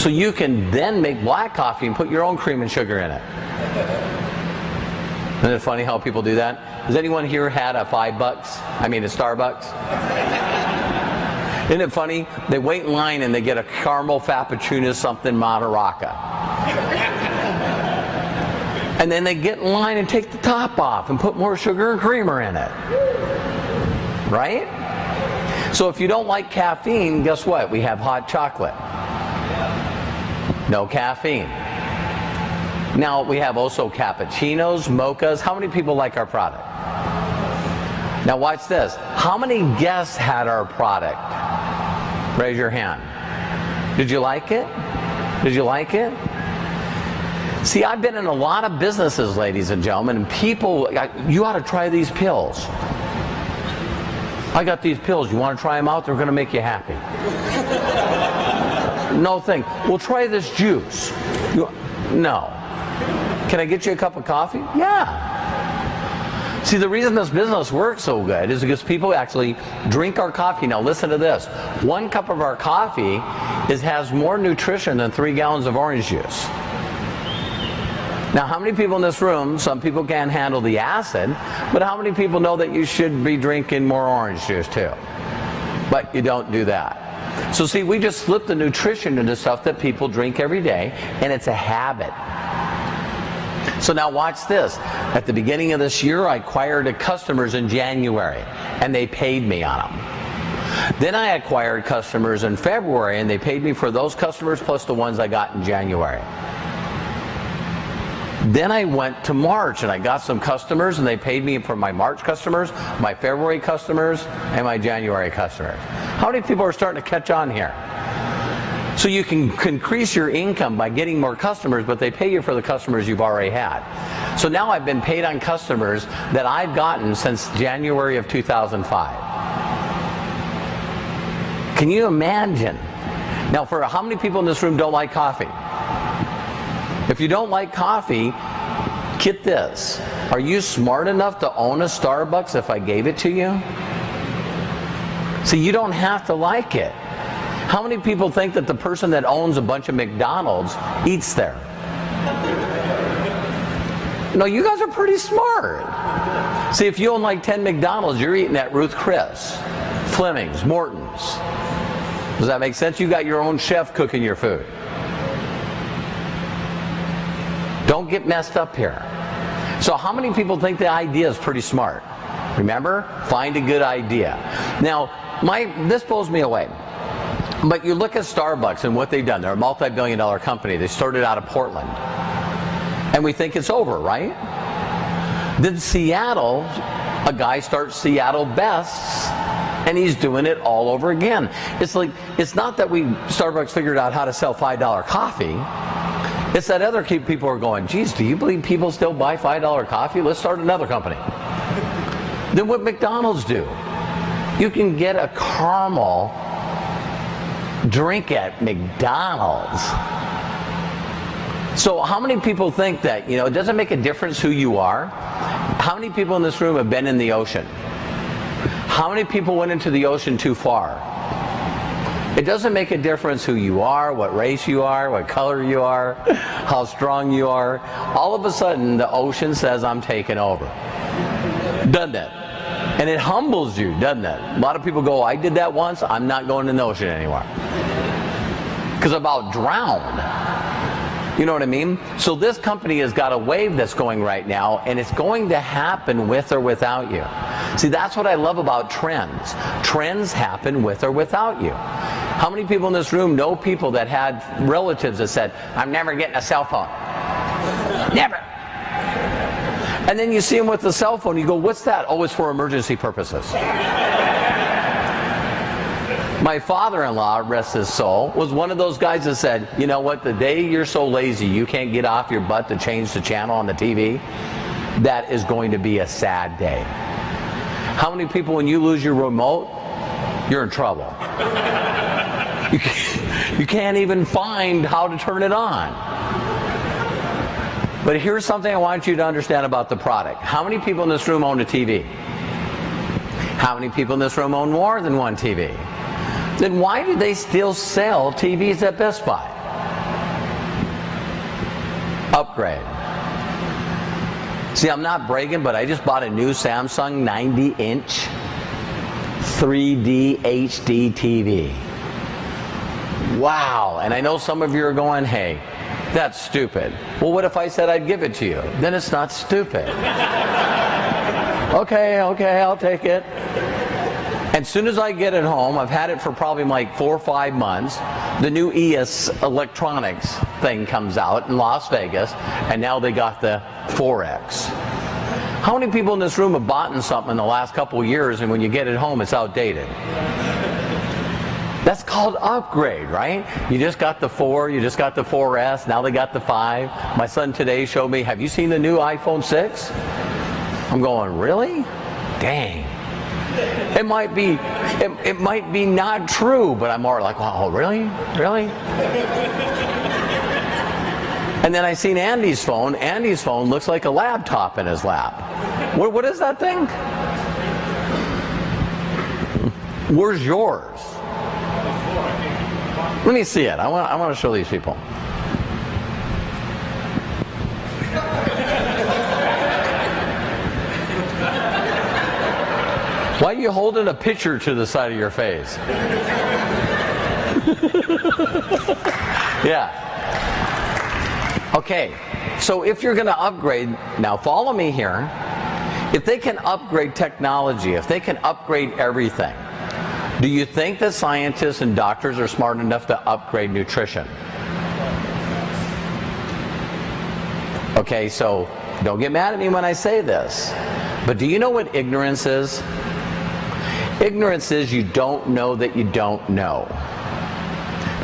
S2: So you can then make black coffee and put your own cream and sugar in it. Isn't it funny how people do that? Has anyone here had a Starbucks? Isn't it funny? They wait in line and they get a caramel frappuccino something Mataraka. And then they get in line and take the top off and put more sugar and creamer in it. Right? So if you don't like caffeine, guess what? We have hot chocolate. No caffeine. Now we have also cappuccinos, mochas. How many people like our product? Now watch this. How many guests had our product? Raise your hand. Did you like it? Did you like it? See, I've been in a lot of businesses, ladies and gentlemen, and people, you ought to try these pills. I got these pills. You want to try them out? They're going to make you happy. No thing. Well, try this juice. No. Can I get you a cup of coffee? Yeah. See, the reason this business works so good is because people actually drink our coffee. Now listen to this. 1 cup of our coffee has more nutrition than 3 gallons of orange juice. Now, how many people in this room, some people can't handle the acid, but how many people know that you should be drinking more orange juice too? But you don't do that. So see, we just slip the nutrition into stuff that people drink every day, and it's a habit. So now watch this. At the beginning of this year, I acquired customers in January, and they paid me on them. Then I acquired customers in February, and they paid me for those customers plus the ones I got in January. Then I went to March, and I got some customers, and they paid me for my March customers, my February customers, and my January customers. How many people are starting to catch on here? So you can increase your income by getting more customers, but they pay you for the customers you've already had. So now I've been paid on customers that I've gotten since January of 2005. Can you imagine? Now, for how many people in this room don't like coffee? If you don't like coffee, get this. Are you smart enough to own a Starbucks if I gave it to you? See, you don't have to like it. How many people think that the person that owns a bunch of McDonald's eats there? No, you guys are pretty smart. See, if you own like 10 McDonald's, you're eating at Ruth Chris, Fleming's, Morton's. Does that make sense? You got your own chef cooking your food. Don't get messed up here. So how many people think the idea is pretty smart? Remember, find a good idea. Now, this blows me away. But you look at Starbucks and what they've done. They're a multi-billion-dollar company. They started out of Portland. And we think it's over, right? Then Seattle, a guy starts Seattle Bests, and he's doing it all over again. It's like, it's not that Starbucks figured out how to sell $5 coffee. It's that other people are going, geez, do you believe people still buy $5 coffee? Let's start another company. Then what McDonald's do? You can get a caramel drink at McDonald's. So how many people think that, it doesn't make a difference who you are? How many people in this room have been in the ocean? How many people went into the ocean too far? It doesn't make a difference who you are, what race you are, what color you are, how strong you are. All of a sudden, the ocean says, I'm taking over. Doesn't it? And it humbles you, doesn't it? A lot of people go, I did that once, I'm not going in the ocean anymore. Because I'm about drowned. You know what I mean? So this company has got a wave that's going right now, and it's going to happen with or without you. See, that's what I love about trends. Trends happen with or without you. How many people in this room know people that had relatives that said, I'm never getting a cell phone? Never. And then you see them with the cell phone, you go, what's that? Oh, it's for emergency purposes. My father-in-law, rest his soul, was one of those guys that said, you know what, the day you're so lazy you can't get off your butt to change the channel on the TV, that is going to be a sad day. How many people, when you lose your remote, you're in trouble? You can't even find how to turn it on. But here's something I want you to understand about the product. How many people in this room own a TV? How many people in this room own more than one TV? Then why do they still sell TVs at Best Buy? Upgrade. See, I'm not bragging, but I just bought a new Samsung 90-inch 3D HD TV. Wow. And I know some of you are going, hey, that's stupid. Well, what if I said I'd give it to you? Then it's not stupid. Okay, I'll take it. As soon as I get it home, I've had it for probably like 4 or 5 months, the new ES electronics thing comes out in Las Vegas, and now they got the 4X. How many people in this room have bought something in the last couple of years, and when you get it home, it's outdated? That's called upgrade, right? You just got the 4, you just got the 4S, now they got the 5. My son today showed me, have you seen the new iPhone 6? I'm going, really? Dang. It might be not true, but I'm more like, oh, really? Really? And then I seen Andy's phone. Andy's phone looks like a laptop in his lap. What is that thing? Where's yours? Let me see it. I want to show these people. Why are you holding a picture to the side of your face? Yeah. Okay. So if you're going to upgrade, now follow me here. If they can upgrade technology, if they can upgrade everything, do you think that scientists and doctors are smart enough to upgrade nutrition? Okay, so don't get mad at me when I say this, but do you know what ignorance is? Ignorance is you don't know that you don't know.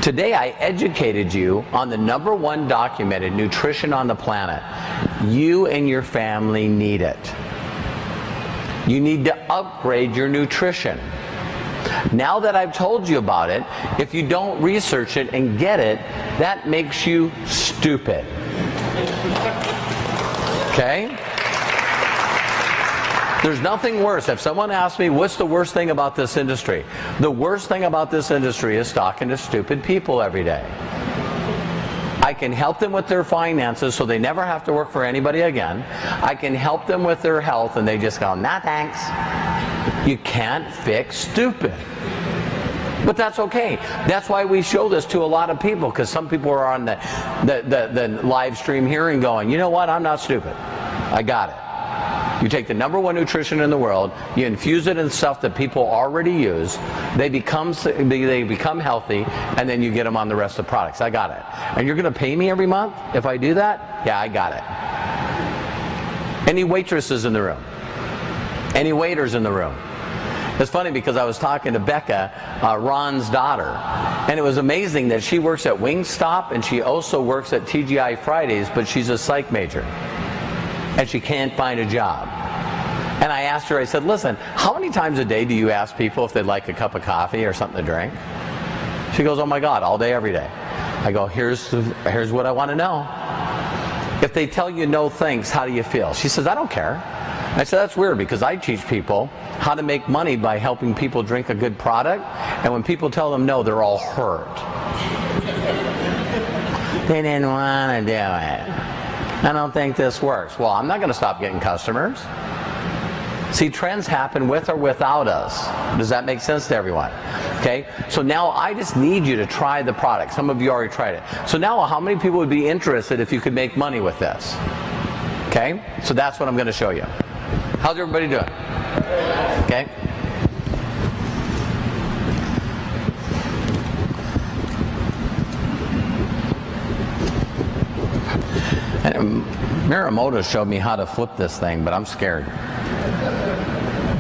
S2: Today I educated you on the #1 documented nutrition on the planet. You and your family need it. You need to upgrade your nutrition. Now that I've told you about it, if you don't research it and get it, that makes you stupid. Okay? There's nothing worse. If someone asks me, what's the worst thing about this industry? The worst thing about this industry is talking to stupid people every day. I can help them with their finances so they never have to work for anybody again. I can help them with their health and they just go, nah, thanks. You can't fix stupid. But that's okay. That's why we show this to a lot of people, because some people are on the live stream here and going, you know what, I'm not stupid. I got it. You take the #1 nutrition in the world, you infuse it in stuff that people already use, they become healthy, and then you get them on the rest of the products. I got it. And you're going to pay me every month if I do that? Yeah, I got it. Any waitresses in the room? Any waiters in the room? It's funny because I was talking to Becca, Ron's daughter, and it was amazing that she works at Wingstop and she also works at TGI Fridays, but she's a psych major. And she can't find a job. And I asked her, I said, listen, how many times a day do you ask people if they'd like a cup of coffee or something to drink? She goes, oh my God, all day, every day. I go, here's what I want to know. If they tell you no thanks, how do you feel? She says, I don't care. I said, that's weird, because I teach people how to make money by helping people drink a good product, and when people tell them no, they're all hurt. They didn't want to do it. I don't think this works. Well, I'm not going to stop getting customers. See, trends happen with or without us. Does that make sense to everyone? Okay, so now I just need you to try the product. Some of you already tried it. So now how many people would be interested if you could make money with this? Okay, so that's what I'm going to show you. How's everybody doing? Okay. And Miramoto showed me how to flip this thing, but I'm scared.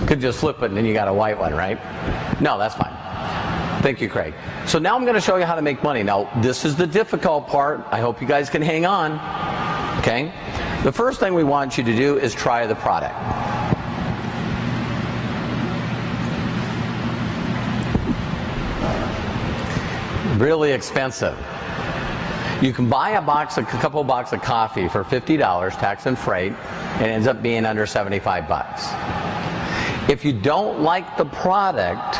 S2: Could just flip it and then you got a white one, right? No, that's fine. Thank you, Craig. So now I'm going to show you how to make money. Now, this is the difficult part. I hope you guys can hang on. Okay? The first thing we want you to do is try the product. Really expensive. You can buy a couple boxes of coffee for $50, tax and freight, and it ends up being under 75 bucks. If you don't like the product,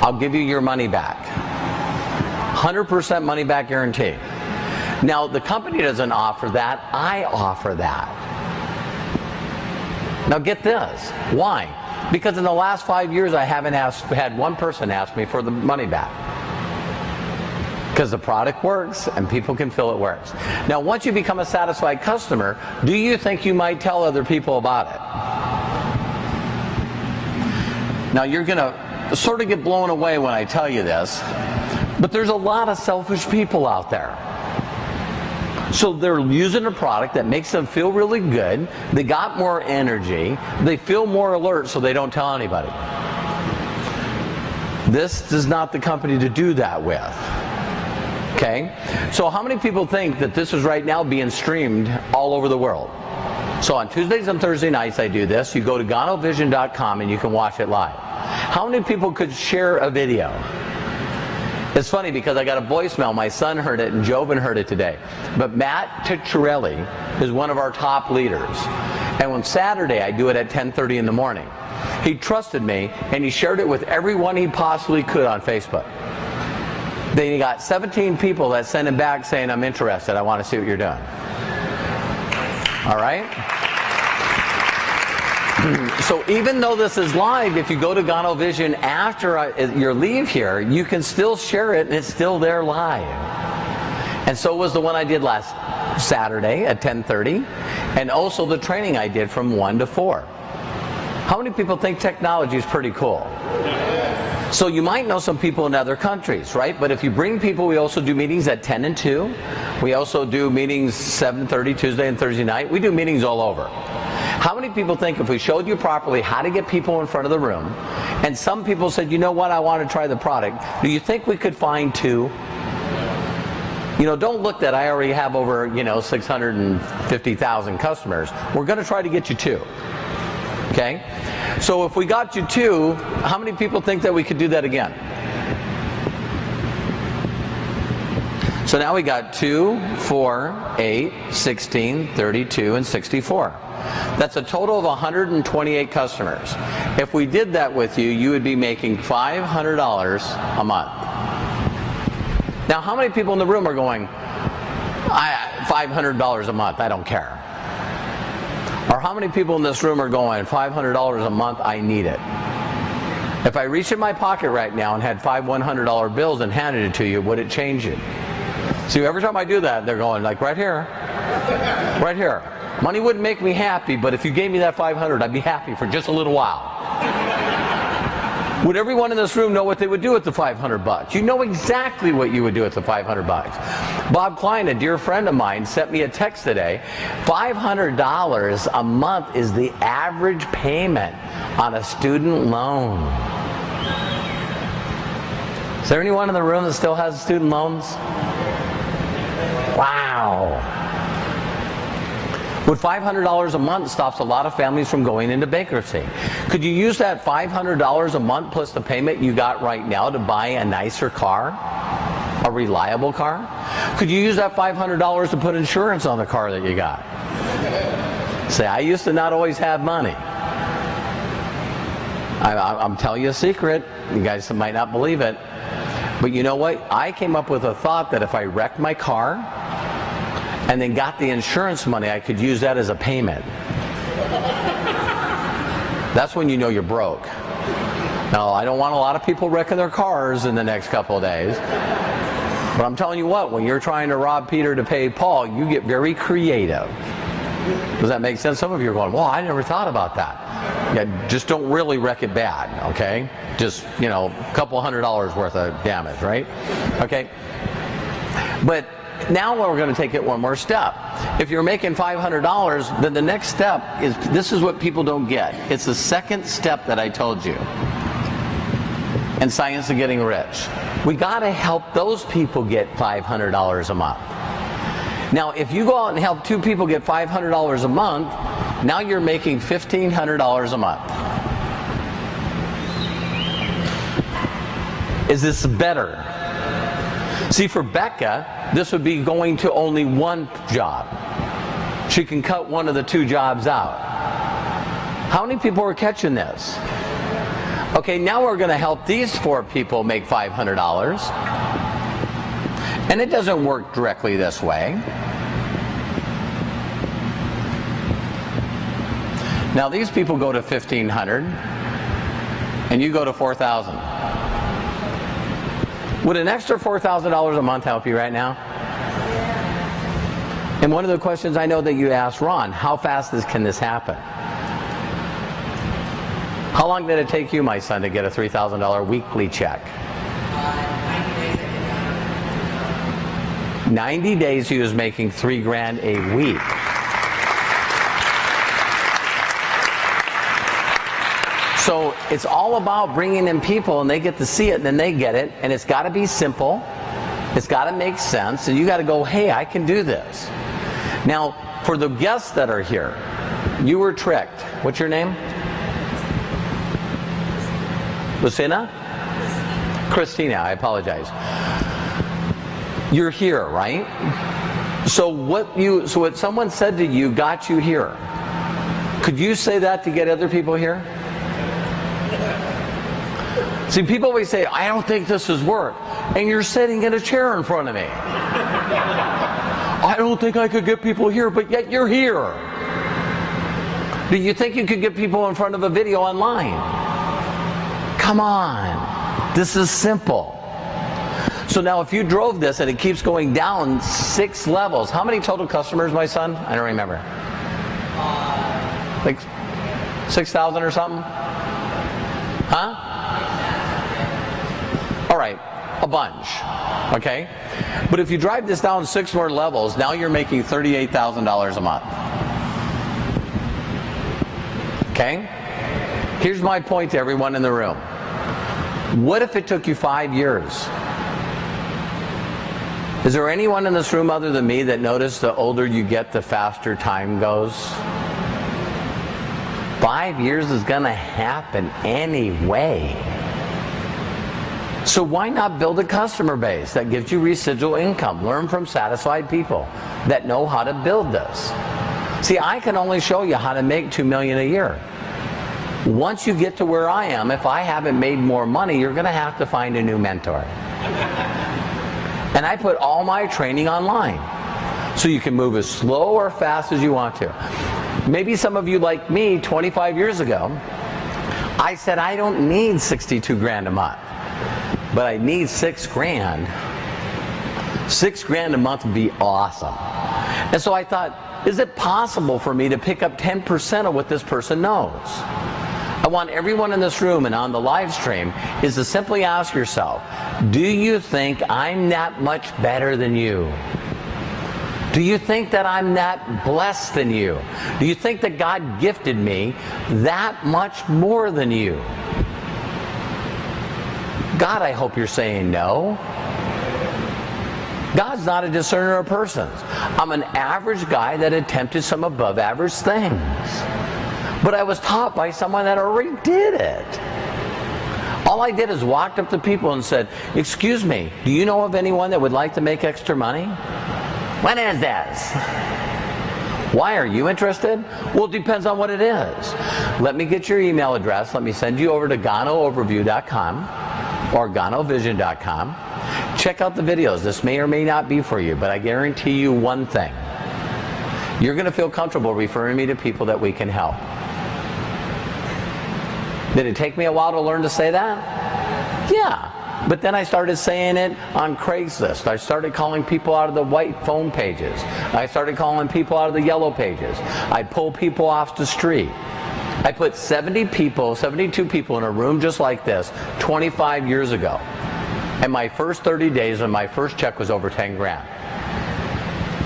S2: I'll give you your money back. 100% money back guarantee. Now, the company doesn't offer that, I offer that. Now get this, why? Because in the last 5 years I haven't had one person ask me for the money back. Because the product works and people can feel it works. Now, once you become a satisfied customer, do you think you might tell other people about it? Now, you're going to sort of get blown away when I tell you this, but there's a lot of selfish people out there. So they're using a product that makes them feel really good, they got more energy, they feel more alert, so they don't tell anybody. This is not the company to do that with. Okay? So how many people think that this is right now being streamed all over the world? So on Tuesdays and Thursday nights I do this. You go to ganovision.com and you can watch it live. How many people could share a video? It's funny because I got a voicemail. My son heard it and Jobin heard it today. But Matt Ticciarelli is one of our top leaders. And on Saturday, I do it at 10:30 in the morning. He trusted me and he shared it with everyone he possibly could on Facebook. Then he got 17 people that sent him back saying, I'm interested. I want to see what you're doing. All right? So even though this is live, if you go to GanoVision after your leave here, you can still share it and it's still there live. And so was the one I did last Saturday at 10:30, and also the training I did from 1 to 4. How many people think technology is pretty cool? So you might know some people in other countries, right? But if you bring people, we also do meetings at 10 and 2. We also do meetings 7:30 Tuesday and Thursday night. We do meetings all over. How many people think if we showed you properly how to get people in front of the room, and some people said, you know what, I want to try the product, do you think we could find 2? You know, don't look that I already have over, 650,000 customers. We're going to try to get you 2. Okay? So if we got you 2, how many people think that we could do that again? So now we got 2, 4, 8, 16, 32, and 64. That's a total of 128 customers. If we did that with you, you would be making $500 a month. Now, how many people in the room are going, $500 a month, I don't care? Or how many people in this room are going, $500 a month, I need it? If I reached in my pocket right now and had 5 $100 bills and handed it to you, would it change it? See, every time I do that, they're going like, right here, right here. Money wouldn't make me happy, but if you gave me that 500, I'd be happy for just a little while. Would everyone in this room know what they would do with the $500? You know exactly what you would do with the $500. Bob Klein, a dear friend of mine, sent me a text today. $500 a month is the average payment on a student loan. Is there anyone in the room that still has student loans? Wow. Would $500 a month stops a lot of families from going into bankruptcy? Could you use that $500 a month plus the payment you got right now to buy a nicer car? A reliable car? Could you use that $500 to put insurance on the car that you got? Say, I used to not always have money. I'm telling you a secret. You guys might not believe it. But you know what? I came up with a thought that if I wrecked my car and then got the insurance money, I could use that as a payment. That's when you know you're broke. Now, I don't want a lot of people wrecking their cars in the next couple of days. But I'm telling you what, when you're trying to rob Peter to pay Paul, you get very creative. Does that make sense? Some of you are going, well, I never thought about that. Yeah, just don't really wreck it bad, okay? Just, a couple $100 worth of damage, right? Okay? But now we're going to take it one more step. If you're making $500, then the next step is, this is what people don't get. It's the second step that I told you in Science of Getting Rich. We got to help those people get $500 a month. Now, if you go out and help 2 people get $500 a month, now you're making $1,500 a month. Is this better? See, for Becca, this would be going to only one job. She can cut one of the 2 jobs out. How many people are catching this? Okay, now we're going to help these 4 people make $500. And it doesn't work directly this way. Now these people go to $1,500 and you go to $4,000. Would an extra $4,000 a month help you right now? And one of the questions I know that you asked Ron, how fast can this happen? How long did it take you, my son, to get a $3,000 weekly check? 90 days he was making $3,000 a week. So it's all about bringing in people and they get to see it and then they get it, and it's got to be simple, it's got to make sense, and you got to go, hey, I can do this. Now, for the guests that are here, you were tricked. What's your name? Lucina? Christina, I apologize. You're here, right? So what someone said to you got you here. Could you say that to get other people here? See, people always say, I don't think this is work. And you're sitting in a chair in front of me. I don't think I could get people here, but yet you're here. Do you think you could get people in front of a video online? Come on. This is simple. So now if you drove this and it keeps going down 6 levels, how many total customers, my son? I don't remember. Like 6,000 or something? Huh? All right, a bunch, okay? But if you drive this down 6 more levels, now you're making $38,000 a month. Okay? Here's my point to everyone in the room. What if it took you 5 years? Is there anyone in this room other than me that noticed the older you get, the faster time goes? 5 years is going to happen anyway. So why not build a customer base that gives you residual income? Learn from satisfied people that know how to build this. See, I can only show you how to make $2 million a year. Once you get to where I am, if I haven't made more money, you're going to have to find a new mentor. And I put all my training online. So you can move as slow or fast as you want to. Maybe some of you like me 25 years ago, I said I don't need 62 grand a month. But I need 6 grand. 6 grand a month would be awesome. And so I thought, is it possible for me to pick up 10% of what this person knows? I want everyone in this room and on the live stream is to simply ask yourself, do you think I'm that much better than you? Do you think that I'm that blessed than you? Do you think that God gifted me that much more than you? God, I hope you're saying no. God's not a discerner of persons. I'm an average guy that attempted some above average things. But I was taught by someone that already did it. All I did is walked up to people and said, excuse me, do you know of anyone that would like to make extra money? What is this? Why are you interested? Well, it depends on what it is. Let me get your email address. Let me send you over to GanoOverview.com. or GanoVision.com. Check out the videos. This may or may not be for you, but I guarantee you one thing. You're going to feel comfortable referring me to people that we can help. Did it take me a while to learn to say that? Yeah. But then I started saying it on Craigslist. I started calling people out of the white phone pages. I started calling people out of the yellow pages. I pull people off the street. I put 72 people in a room just like this 25 years ago. And my first 30 days and my first check was over 10 grand.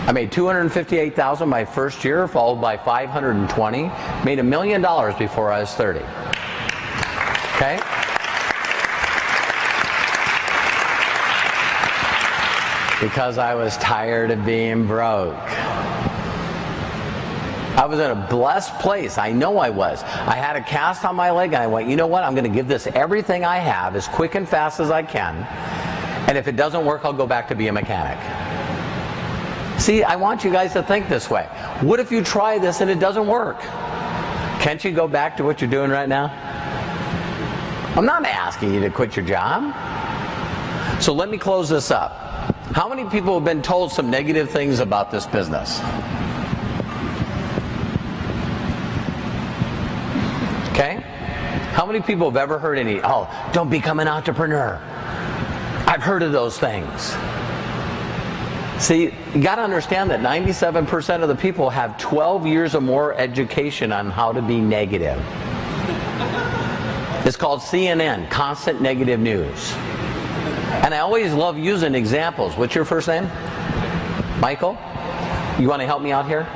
S2: I made $258,000 my first year, followed by 520. Made $1 million before I was 30. Okay? Because I was tired of being broke. I was in a blessed place. I know I was. I had a cast on my leg and I went, you know what? I'm going to give this everything I have as quick and fast as I can. And if it doesn't work, I'll go back to be a mechanic. See, I want you guys to think this way. What if you try this and it doesn't work? Can't you go back to what you're doing right now? I'm not asking you to quit your job. So let me close this up. How many people have been told some negative things about this business? Okay? How many people have ever heard any, oh, don't become an entrepreneur? I've heard of those things. See, you got to understand that 97% of the people have 12 years or more education on how to be negative. It's called CNN, constant negative news. And I always love using examples. What's your first name? Michael? You want to help me out here?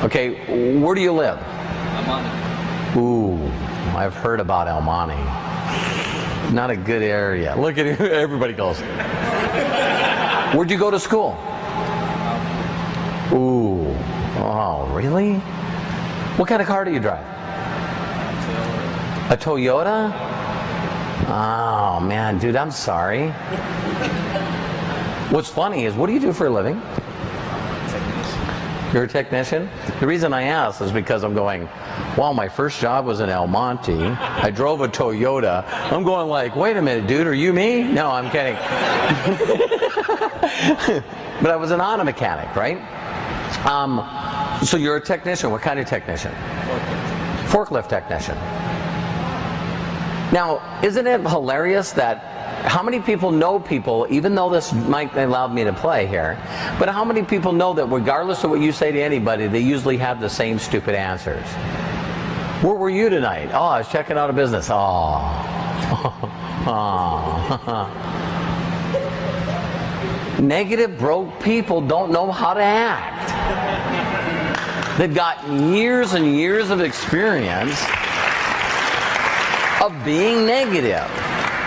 S2: Okay, where do you live?
S3: Almani.
S2: Ooh, I've heard about Almani. Not a good area. Look at it, everybody goes. Where'd you go to school? Ooh, oh, really? What kind of car do you drive? A Toyota? Oh, man, dude, I'm sorry. What's funny is, what do you do for a living? You're a technician? The reason I ask is because I'm going, wow, my first job was in El Monte. I drove a Toyota. I'm going like, wait a minute, dude, are you me? No, I'm kidding. But I was an auto mechanic, right? So you're a technician. What kind of technician? Forklift technician. Now, isn't it hilarious that how many people know people, even though this might allow me to play here, but how many people know that regardless of what you say to anybody, they usually have the same stupid answers? Where were you tonight? Oh, I was checking out a business. Oh. Negative, broke people don't know how to act. They've got years and years of experience of being negative.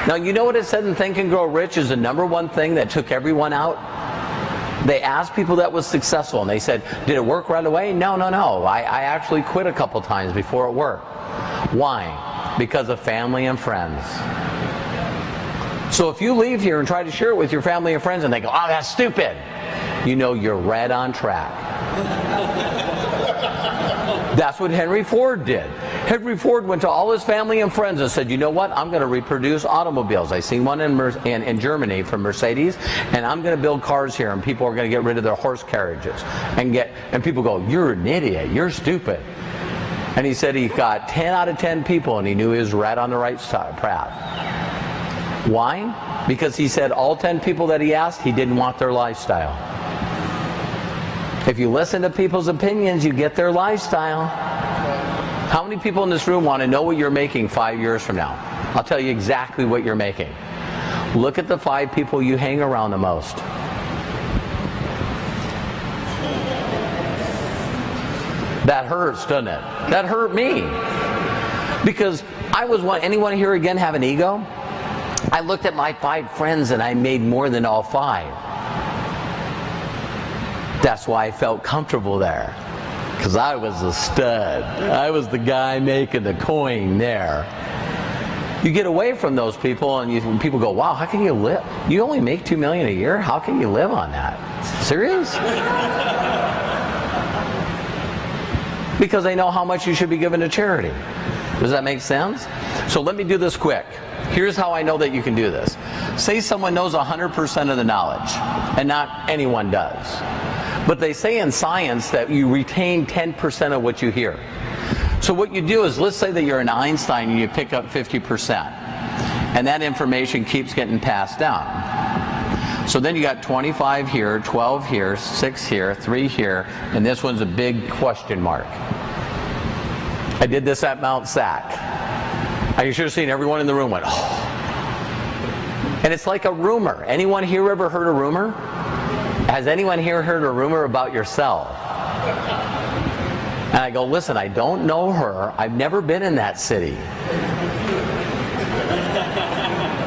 S2: Now, you know what it said in Think and Grow Rich is the number one thing that took everyone out? They asked people that was successful, and they said, did it work right away? No, no, no. I actually quit a couple times before it worked. Why? Because of family and friends. So if you leave here and try to share it with your family and friends, and they go, oh, that's stupid, you know you're right on track. That's what Henry Ford did. Henry Ford went to all his family and friends and said, you know what, I'm going to reproduce automobiles. I seen one in Germany from Mercedes, and I'm going to build cars here, and people are going to get rid of their horse carriages. And people go, you're an idiot, you're stupid. And he said he got 10 out of 10 people, and he knew he was right on the right path. Why? Because he said all 10 people that he asked, he didn't want their lifestyle. If you listen to people's opinions, you get their lifestyle. How many people in this room want to know what you're making 5 years from now? I'll tell you exactly what you're making. Look at the 5 people you hang around the most. That hurts, doesn't it? That hurt me. Because anyone here again have an ego? I looked at my 5 friends and I made more than all 5. That's why I felt comfortable there. Because I was a stud. I was the guy making the coin there. You get away from those people and people go, wow, how can you live? You only make $2 million a year? How can you live on that? Serious? Because they know how much you should be giving to charity. Does that make sense? So let me do this quick. Here's how I know that you can do this. Say someone knows 100% of the knowledge, and not anyone does. But they say in science that you retain 10% of what you hear. So what you do is, let's say that you're an Einstein and you pick up 50%. And that information keeps getting passed down. So then you got 25 here, 12 here, 6 here, 3 here, and this one's a big question mark. I did this at Mount Sac. You should have seen everyone in the room went, oh. And it's like a rumor. Anyone here ever heard a rumor? Has anyone here heard a rumor about yourself? And I go, listen, I don't know her. I've never been in that city.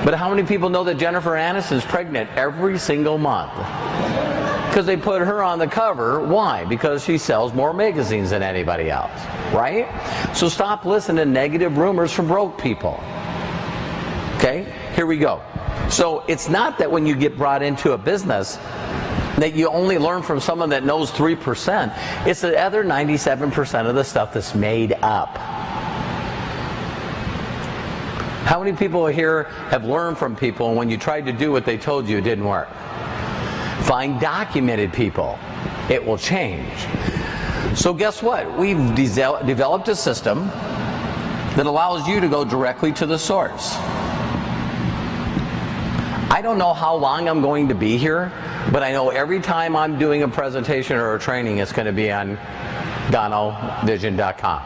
S2: But how many people know that Jennifer Aniston's pregnant every single month? Because they put her on the cover. Why? Because she sells more magazines than anybody else. Right? So stop listening to negative rumors from broke people. Okay? Here we go. So it's not that when you get brought into a business that you only learn from someone that knows 3%. It's the other 97% of the stuff that's made up. How many people here have learned from people, and when you tried to do what they told you, it didn't work? Find documented people. It will change. So guess what? We've developed a system that allows you to go directly to the source. I don't know how long I'm going to be here, but I know every time I'm doing a presentation or a training, it's going to be on GanoVision.com.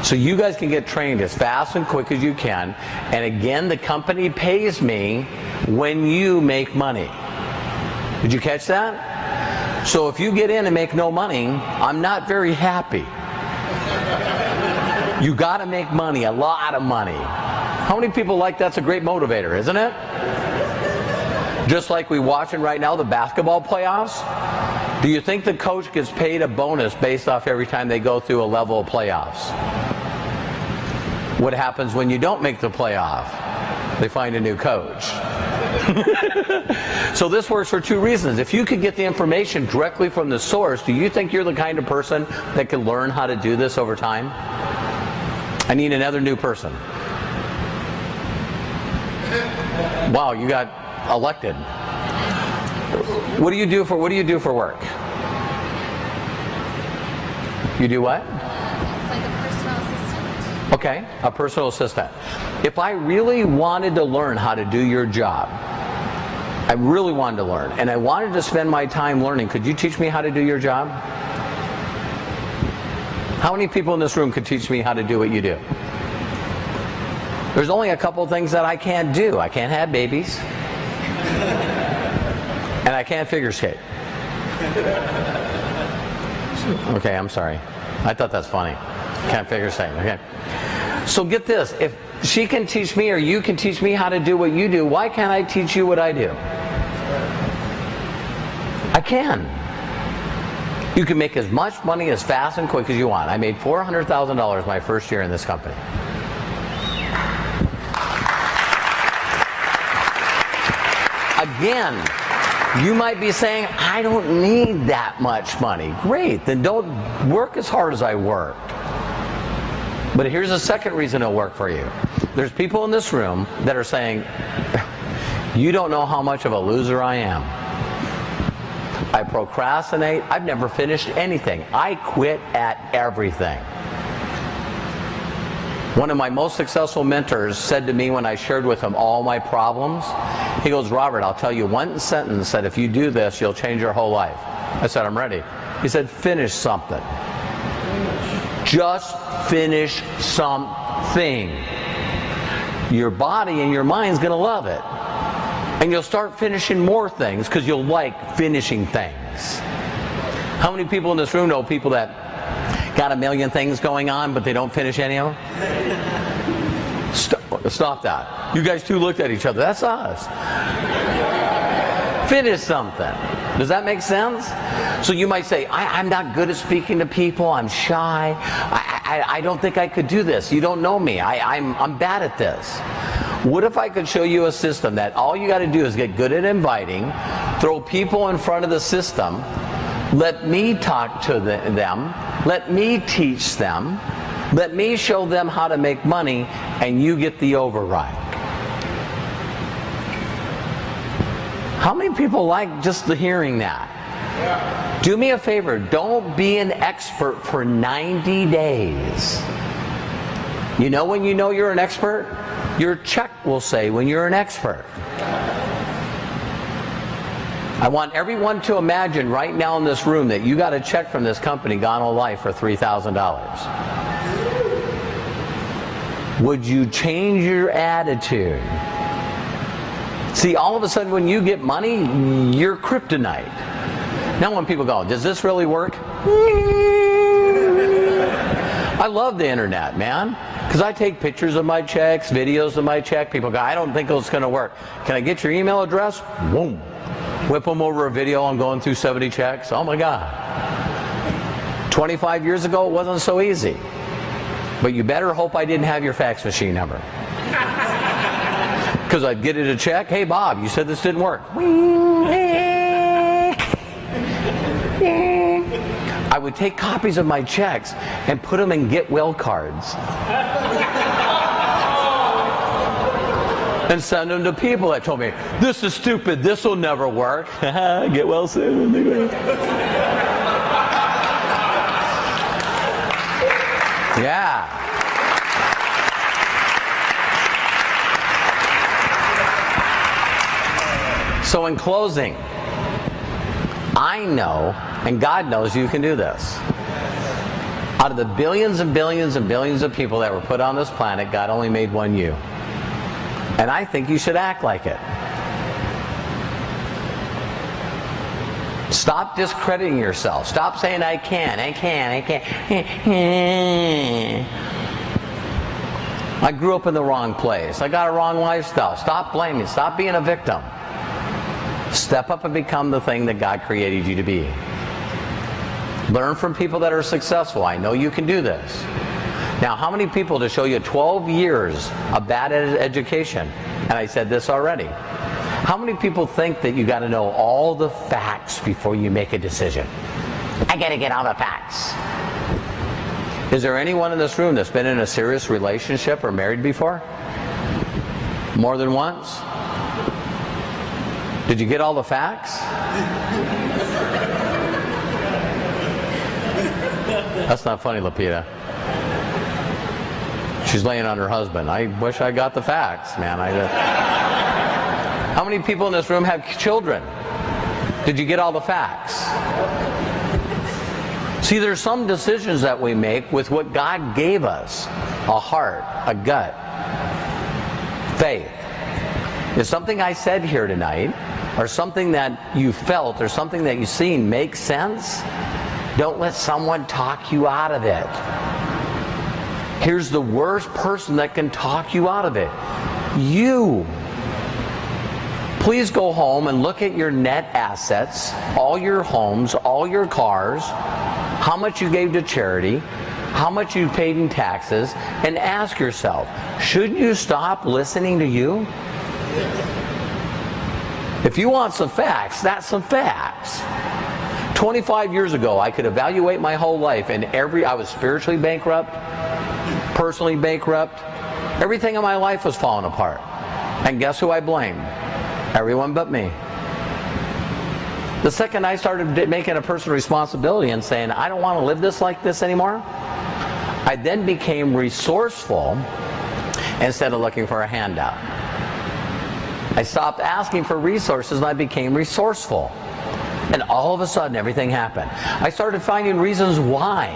S2: So you guys can get trained as fast and quick as you can. And again, the company pays me when you make money. Did you catch that? So if you get in and make no money, I'm not very happy. You got to make money, a lot of money. How many people like that's a great motivator, isn't it? Just like we watching right now the basketball playoffs. Do you think the coach gets paid a bonus based off every time they go through a level of playoffs? What happens when you don't make the playoff? they find a new coach. So this works for two reasons. If you could get the information directly from the source, do you think you're the kind of person that can learn how to do this over time? I need another new person. Wow, you got elected. What do you do for work? You do what?
S4: Like a personal assistant.
S2: Okay, a personal assistant. If I really wanted to learn how to do your job, I really wanted to learn, and I wanted to spend my time learning, could you teach me how to do your job? How many people in this room could teach me how to do what you do? There's only a couple things that I can't do. I can't have babies, and I can't figure skate. Okay, I'm sorry. I thought that's funny. Can't figure skate. Okay. So get this. If she can teach me or you can teach me how to do what you do, why can't I teach you what I do? I can. You can make as much money as fast and quick as you want. I made $400,000 my first year in this company. Again, you might be saying, I don't need that much money. Great, then don't work as hard as I worked. But here's a second reason it'll work for you. There's people in this room that are saying, you don't know how much of a loser I am. I procrastinate. I've never finished anything. I quit at everything. One of my most successful mentors said to me when I shared with him all my problems, he goes, Robert, I'll tell you one sentence that if you do this, you'll change your whole life. I said, I'm ready. He said, finish something. Just finish something. Your body and your mind's going to love it. And you'll start finishing more things because you'll like finishing things. How many people in this room know people that got a million things going on, but they don't finish any of them? Stop that. You guys two looked at each other. That's us. Finish something. Does that make sense? So you might say, I'm not good at speaking to people. I'm shy. I don't think I could do this. You don't know me. I'm bad at this. What if I could show you a system that all you got to do is get good at inviting, throw people in front of the system, let me talk to them, let me teach them, let me show them how to make money, and you get the override. How many people like just the hearing that? Yeah. Do me a favor, don't be an expert for 90 days. You know when you know you're an expert? Your check will say when you're an expert. I want everyone to imagine right now in this room that you got a check from this company, GanoLife, for $3,000. Would you change your attitude? See, all of a sudden when you get money, you're kryptonite. Now when people go, does this really work? I love the internet, man. Because I take pictures of my checks, videos of my check. People go, I don't think it's going to work. Can I get your email address? Boom. Whip them over a video on going through 70 checks. Oh my God. 25 years ago, it wasn't so easy. But you better hope I didn't have your fax machine number. Because I'd get it a check. Hey, Bob, you said this didn't work. I would take copies of my checks and put them in get well cards. And send them to people that told me, this is stupid, this will never work. Get well soon. Yeah. So in closing, I know, and God knows you can do this. Out of the billions and billions and billions of people that were put on this planet, God only made one you. And I think you should act like it. Stop discrediting yourself. Stop saying, I can't. I grew up in the wrong place. I got a wrong lifestyle. Stop blaming. Stop being a victim. Step up and become the thing that God created you to be. Learn from people that are successful. I know you can do this. Now, how many people to show you 12 years of bad education And I said this already. How many people think that you got to know all the facts before you make a decision? I got to get all the facts. Is there anyone in this room that's been in a serious relationship or married before? More than once? Did you get all the facts? That's not funny, Lapita. She's laying on her husband. I wish I got the facts, man. How many people in this room have children? Did you get all the facts? See, there's some decisions that we make with what God gave us. A heart, a gut, faith. Is something I said here tonight, or something that you felt, or something that you've seen make sense? Don't let someone talk you out of it. Here's the worst person that can talk you out of it. You. Please go home and look at your net assets, all your homes, all your cars, how much you gave to charity, how much you paid in taxes, and ask yourself, should you stop listening to you? If you want some facts, that's some facts. 25 years ago, I could evaluate my whole life, and I was spiritually bankrupt, personally bankrupt. Everything in my life was falling apart. And guess who I blamed? Everyone but me. The second I started making a personal responsibility and saying, I don't want to live this like this anymore, I then became resourceful instead of looking for a handout. I stopped asking for resources and I became resourceful. And all of a sudden, everything happened. I started finding reasons why.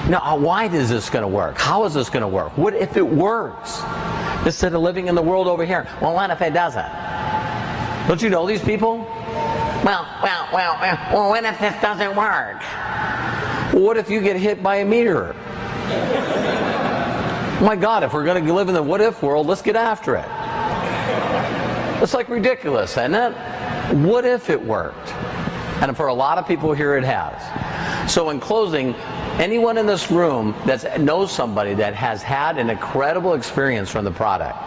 S2: Now, why is this going to work? How is this going to work? What if it works? Instead of living in the world over here. Well, what if it doesn't? Don't you know these people? Well, what if this doesn't work? Well, what if you get hit by a meteor? My God, if we're going to live in the what if world, let's get after it. It's like ridiculous, isn't it? What if it worked? And for a lot of people here it has. So in closing, anyone in this room that knows somebody that has had an incredible experience from the product,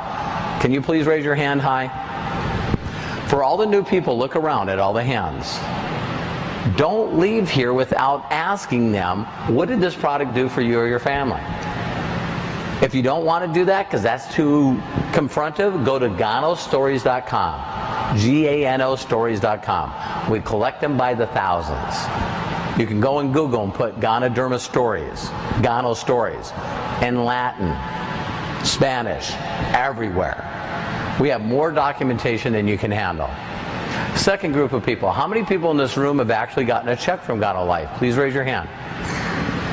S2: can you please raise your hand high? For all the new people, look around at all the hands. Don't leave here without asking them, what did this product do for you or your family? If you don't want to do that because that's too confrontive, go to GanoStories.com. GANOstories.com. We collect them by the thousands. You can go and Google and put Ganoderma stories, Gano stories, in Latin, Spanish, everywhere. We have more documentation than you can handle. Second group of people. How many people in this room have actually gotten a check from GanoLife? Please raise your hand.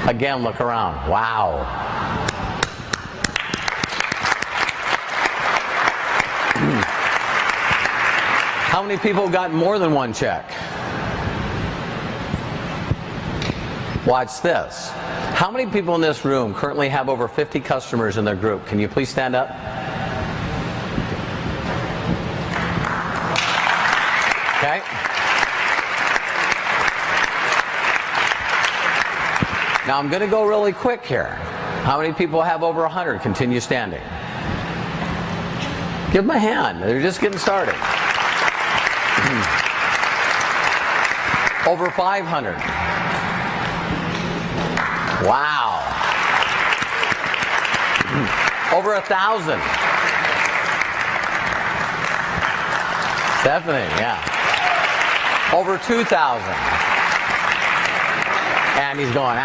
S2: Again, look around. Wow. How many people have gotten more than one check? Watch this. How many people in this room currently have over 50 customers in their group? Can you please stand up? Okay. Now I'm going to go really quick here. How many people have over 100? Continue standing. Give them a hand. They're just getting started. Over 500. Wow. Over 1,000. Stephanie, yeah. Over 2,000. And he's going,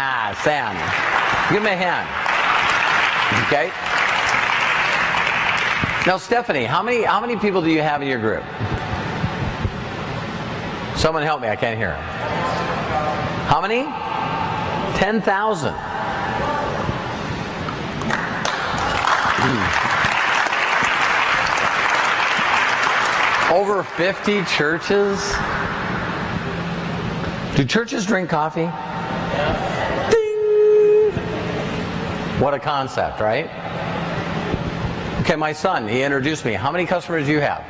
S2: Sam. Give him a hand. Okay? Now, Stephanie, how many people do you have in your group? Someone help me, I can't hear. How many? 10,000. Over 50 churches. Do churches drink coffee? Yeah. Ding! What a concept, right? Okay, my son, he introduced me. How many customers do you have?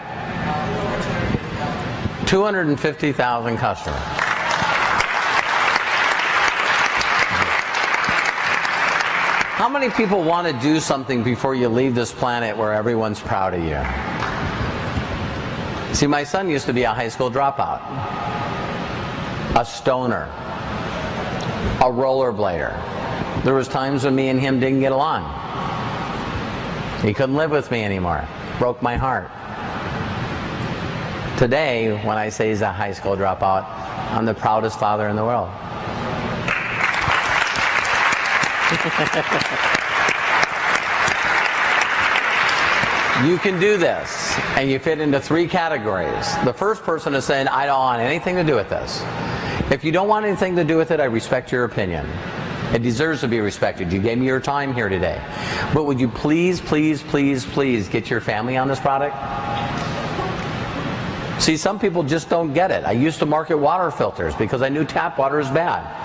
S2: 250,000 customers. How many people want to do something before you leave this planet where everyone's proud of you? See, my son used to be a high school dropout, a stoner, a rollerblader. There was times when me and him didn't get along. He couldn't live with me anymore. Broke my heart. Today, when I say he's a high school dropout, I'm the proudest father in the world. You can do this, and you fit into 3 categories. The first person is saying, I don't want anything to do with this. If you don't want anything to do with it, I respect your opinion. It deserves to be respected. You gave me your time here today. But would you please, please, please, please get your family on this product? See, some people just don't get it. I used to market water filters because I knew tap water is bad.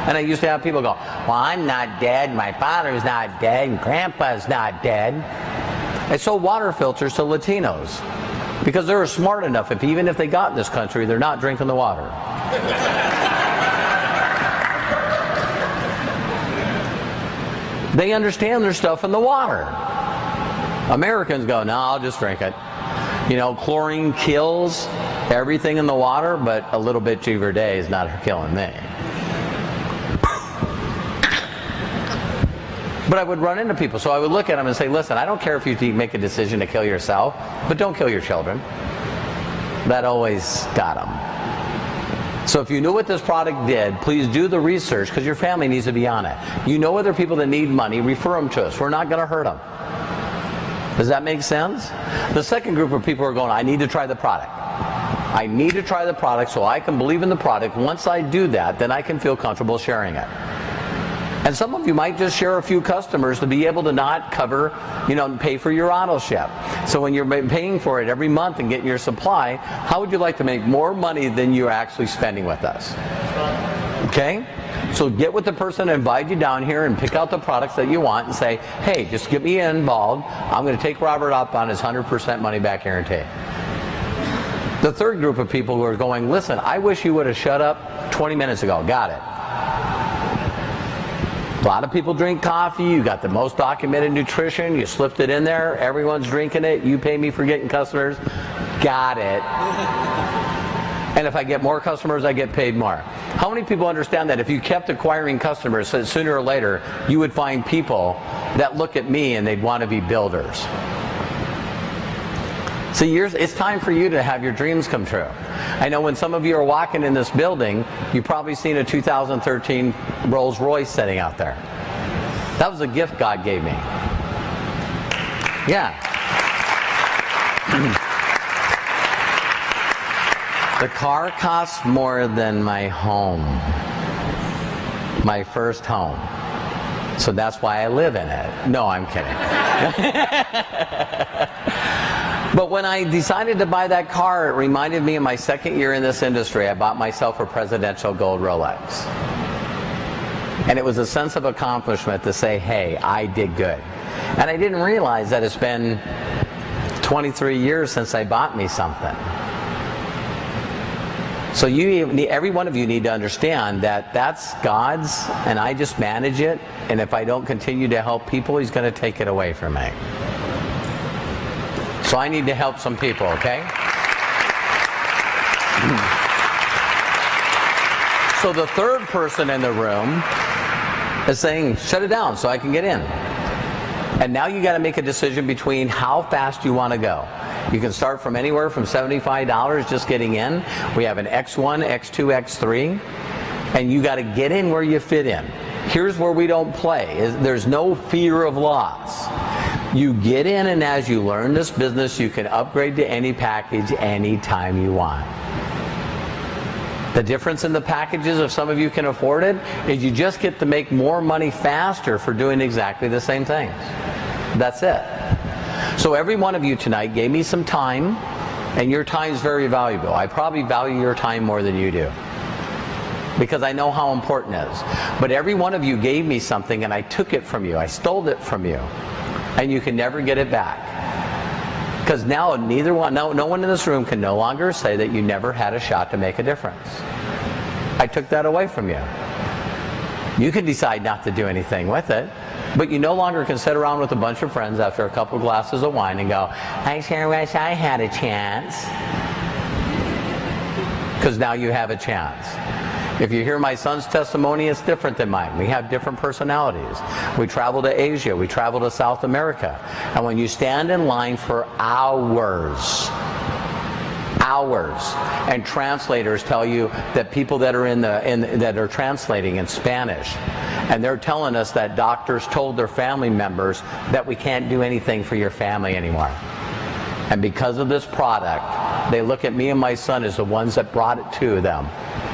S2: And I used to have people go, well, I'm not dead, my father's not dead, and grandpa's not dead. I sold water filters to Latinos because they were smart enough, even if they got in this country, they're not drinking the water. They understand there's stuff in the water. Americans go, no, I'll just drink it. You know, chlorine kills everything in the water, but a little bit cheaper day is not killing me. But I would run into people, so I would look at them and say, listen, I don't care if you make a decision to kill yourself, but don't kill your children. That always got them. So if you knew what this product did, please do the research, because your family needs to be on it. You know other people that need money, refer them to us. We're not going to hurt them. Does that make sense? The second group of people are going, I need to try the product. I need to try the product so I can believe in the product. Once I do that, then I can feel comfortable sharing it. And some of you might just share a few customers to be able to not cover, pay for your auto ship. So when you're paying for it every month and getting your supply, how would you like to make more money than you're actually spending with us? Okay? So get with the person and invite you down here and pick out the products that you want and say, hey, just get me involved. I'm going to take Robert up on his 100% money back guarantee. The third group of people who are going, listen, I wish you would have shut up 20 minutes ago. Got it. A lot of people drink coffee. You got the most documented nutrition. You slipped it in there. Everyone's drinking it. You pay me for getting customers. Got it. And if I get more customers, I get paid more. How many people understand that if you kept acquiring customers, so sooner or later, you would find people that look at me and they'd want to be builders? See, it's time for you to have your dreams come true. I know when some of you are walking in this building, you've probably seen a 2013 Rolls Royce sitting out there. That was a gift God gave me. Yeah. The car costs more than my home, my first home. So that's why I live in it. No, I'm kidding. But when I decided to buy that car, it reminded me of my second year in this industry. I bought myself a presidential gold Rolex. And it was a sense of accomplishment to say, hey, I did good. And I didn't realize that it's been 23 years since I bought me something. So every one of you need to understand that that's God's, and I just manage it. And if I don't continue to help people, He's going to take it away from me. So I need to help some people, okay? So the third person in the room is saying, shut it down so I can get in. And now you got to make a decision between how fast you want to go. You can start from anywhere from $75 just getting in. We have an X1, X2, X3. And you got to get in where you fit in. Here's where we don't play. There's no fear of loss. You get in, and as you learn this business, you can upgrade to any package anytime you want. The difference in the packages, if some of you can afford it, is you just get to make more money faster for doing exactly the same things. That's it. So every one of you tonight gave me some time, and your time is very valuable. I probably value your time more than you do, because I know how important it is. But every one of you gave me something, and I took it from you. I stole it from you. And you can never get it back. Because now no one in this room can no longer say that you never had a shot to make a difference. I took that away from you. You can decide not to do anything with it, but you no longer can sit around with a bunch of friends after a couple glasses of wine and go, I sure wish I had a chance. Because now you have a chance. If you hear my son's testimony, it's different than mine. We have different personalities. We travel to Asia, we travel to South America. And when you stand in line for hours, and translators tell you that people that are that are translating in Spanish, and they're telling us that doctors told their family members that we can't do anything for your family anymore. And because of this product, they look at me and my son as the ones that brought it to them.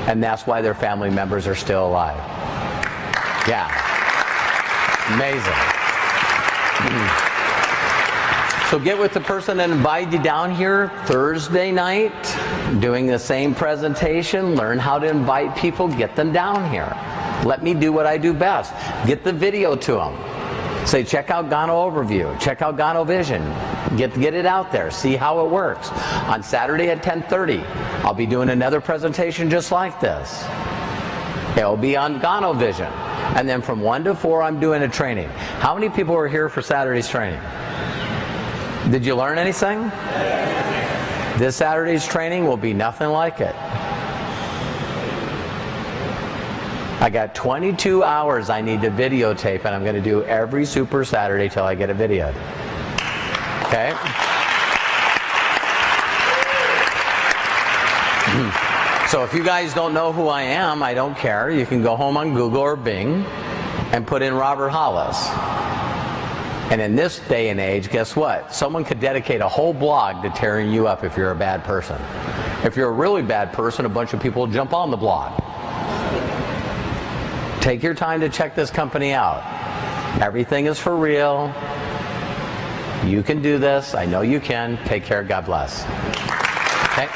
S2: And that's why their family members are still alive. Yeah. Amazing. So get with the person that invited you down here Thursday night, doing the same presentation. Learn how to invite people, get them down here. Let me do what I do best. Get the video to them. Say, check out Gano Overview, check out Gano Vision. Get it out there, see how it works. On Saturday at 10:30, I'll be doing another presentation just like this. It'll be on Gano Vision. And then from 1 to 4, I'm doing a training. How many people were here for Saturday's training? Did you learn anything? This Saturday's training will be nothing like it. I got 22 hours I need to videotape, and I'm going to do every Super Saturday till I get it videoed. Okay? So if you guys don't know who I am, I don't care. You can go home on Google or Bing and put in Robert Hollis. And in this day and age, guess what? Someone could dedicate a whole blog to tearing you up if you're a bad person. If you're a really bad person, a bunch of people will jump on the blog. Take your time to check this company out. Everything is for real. You can do this. I know you can. Take care. God bless. Okay?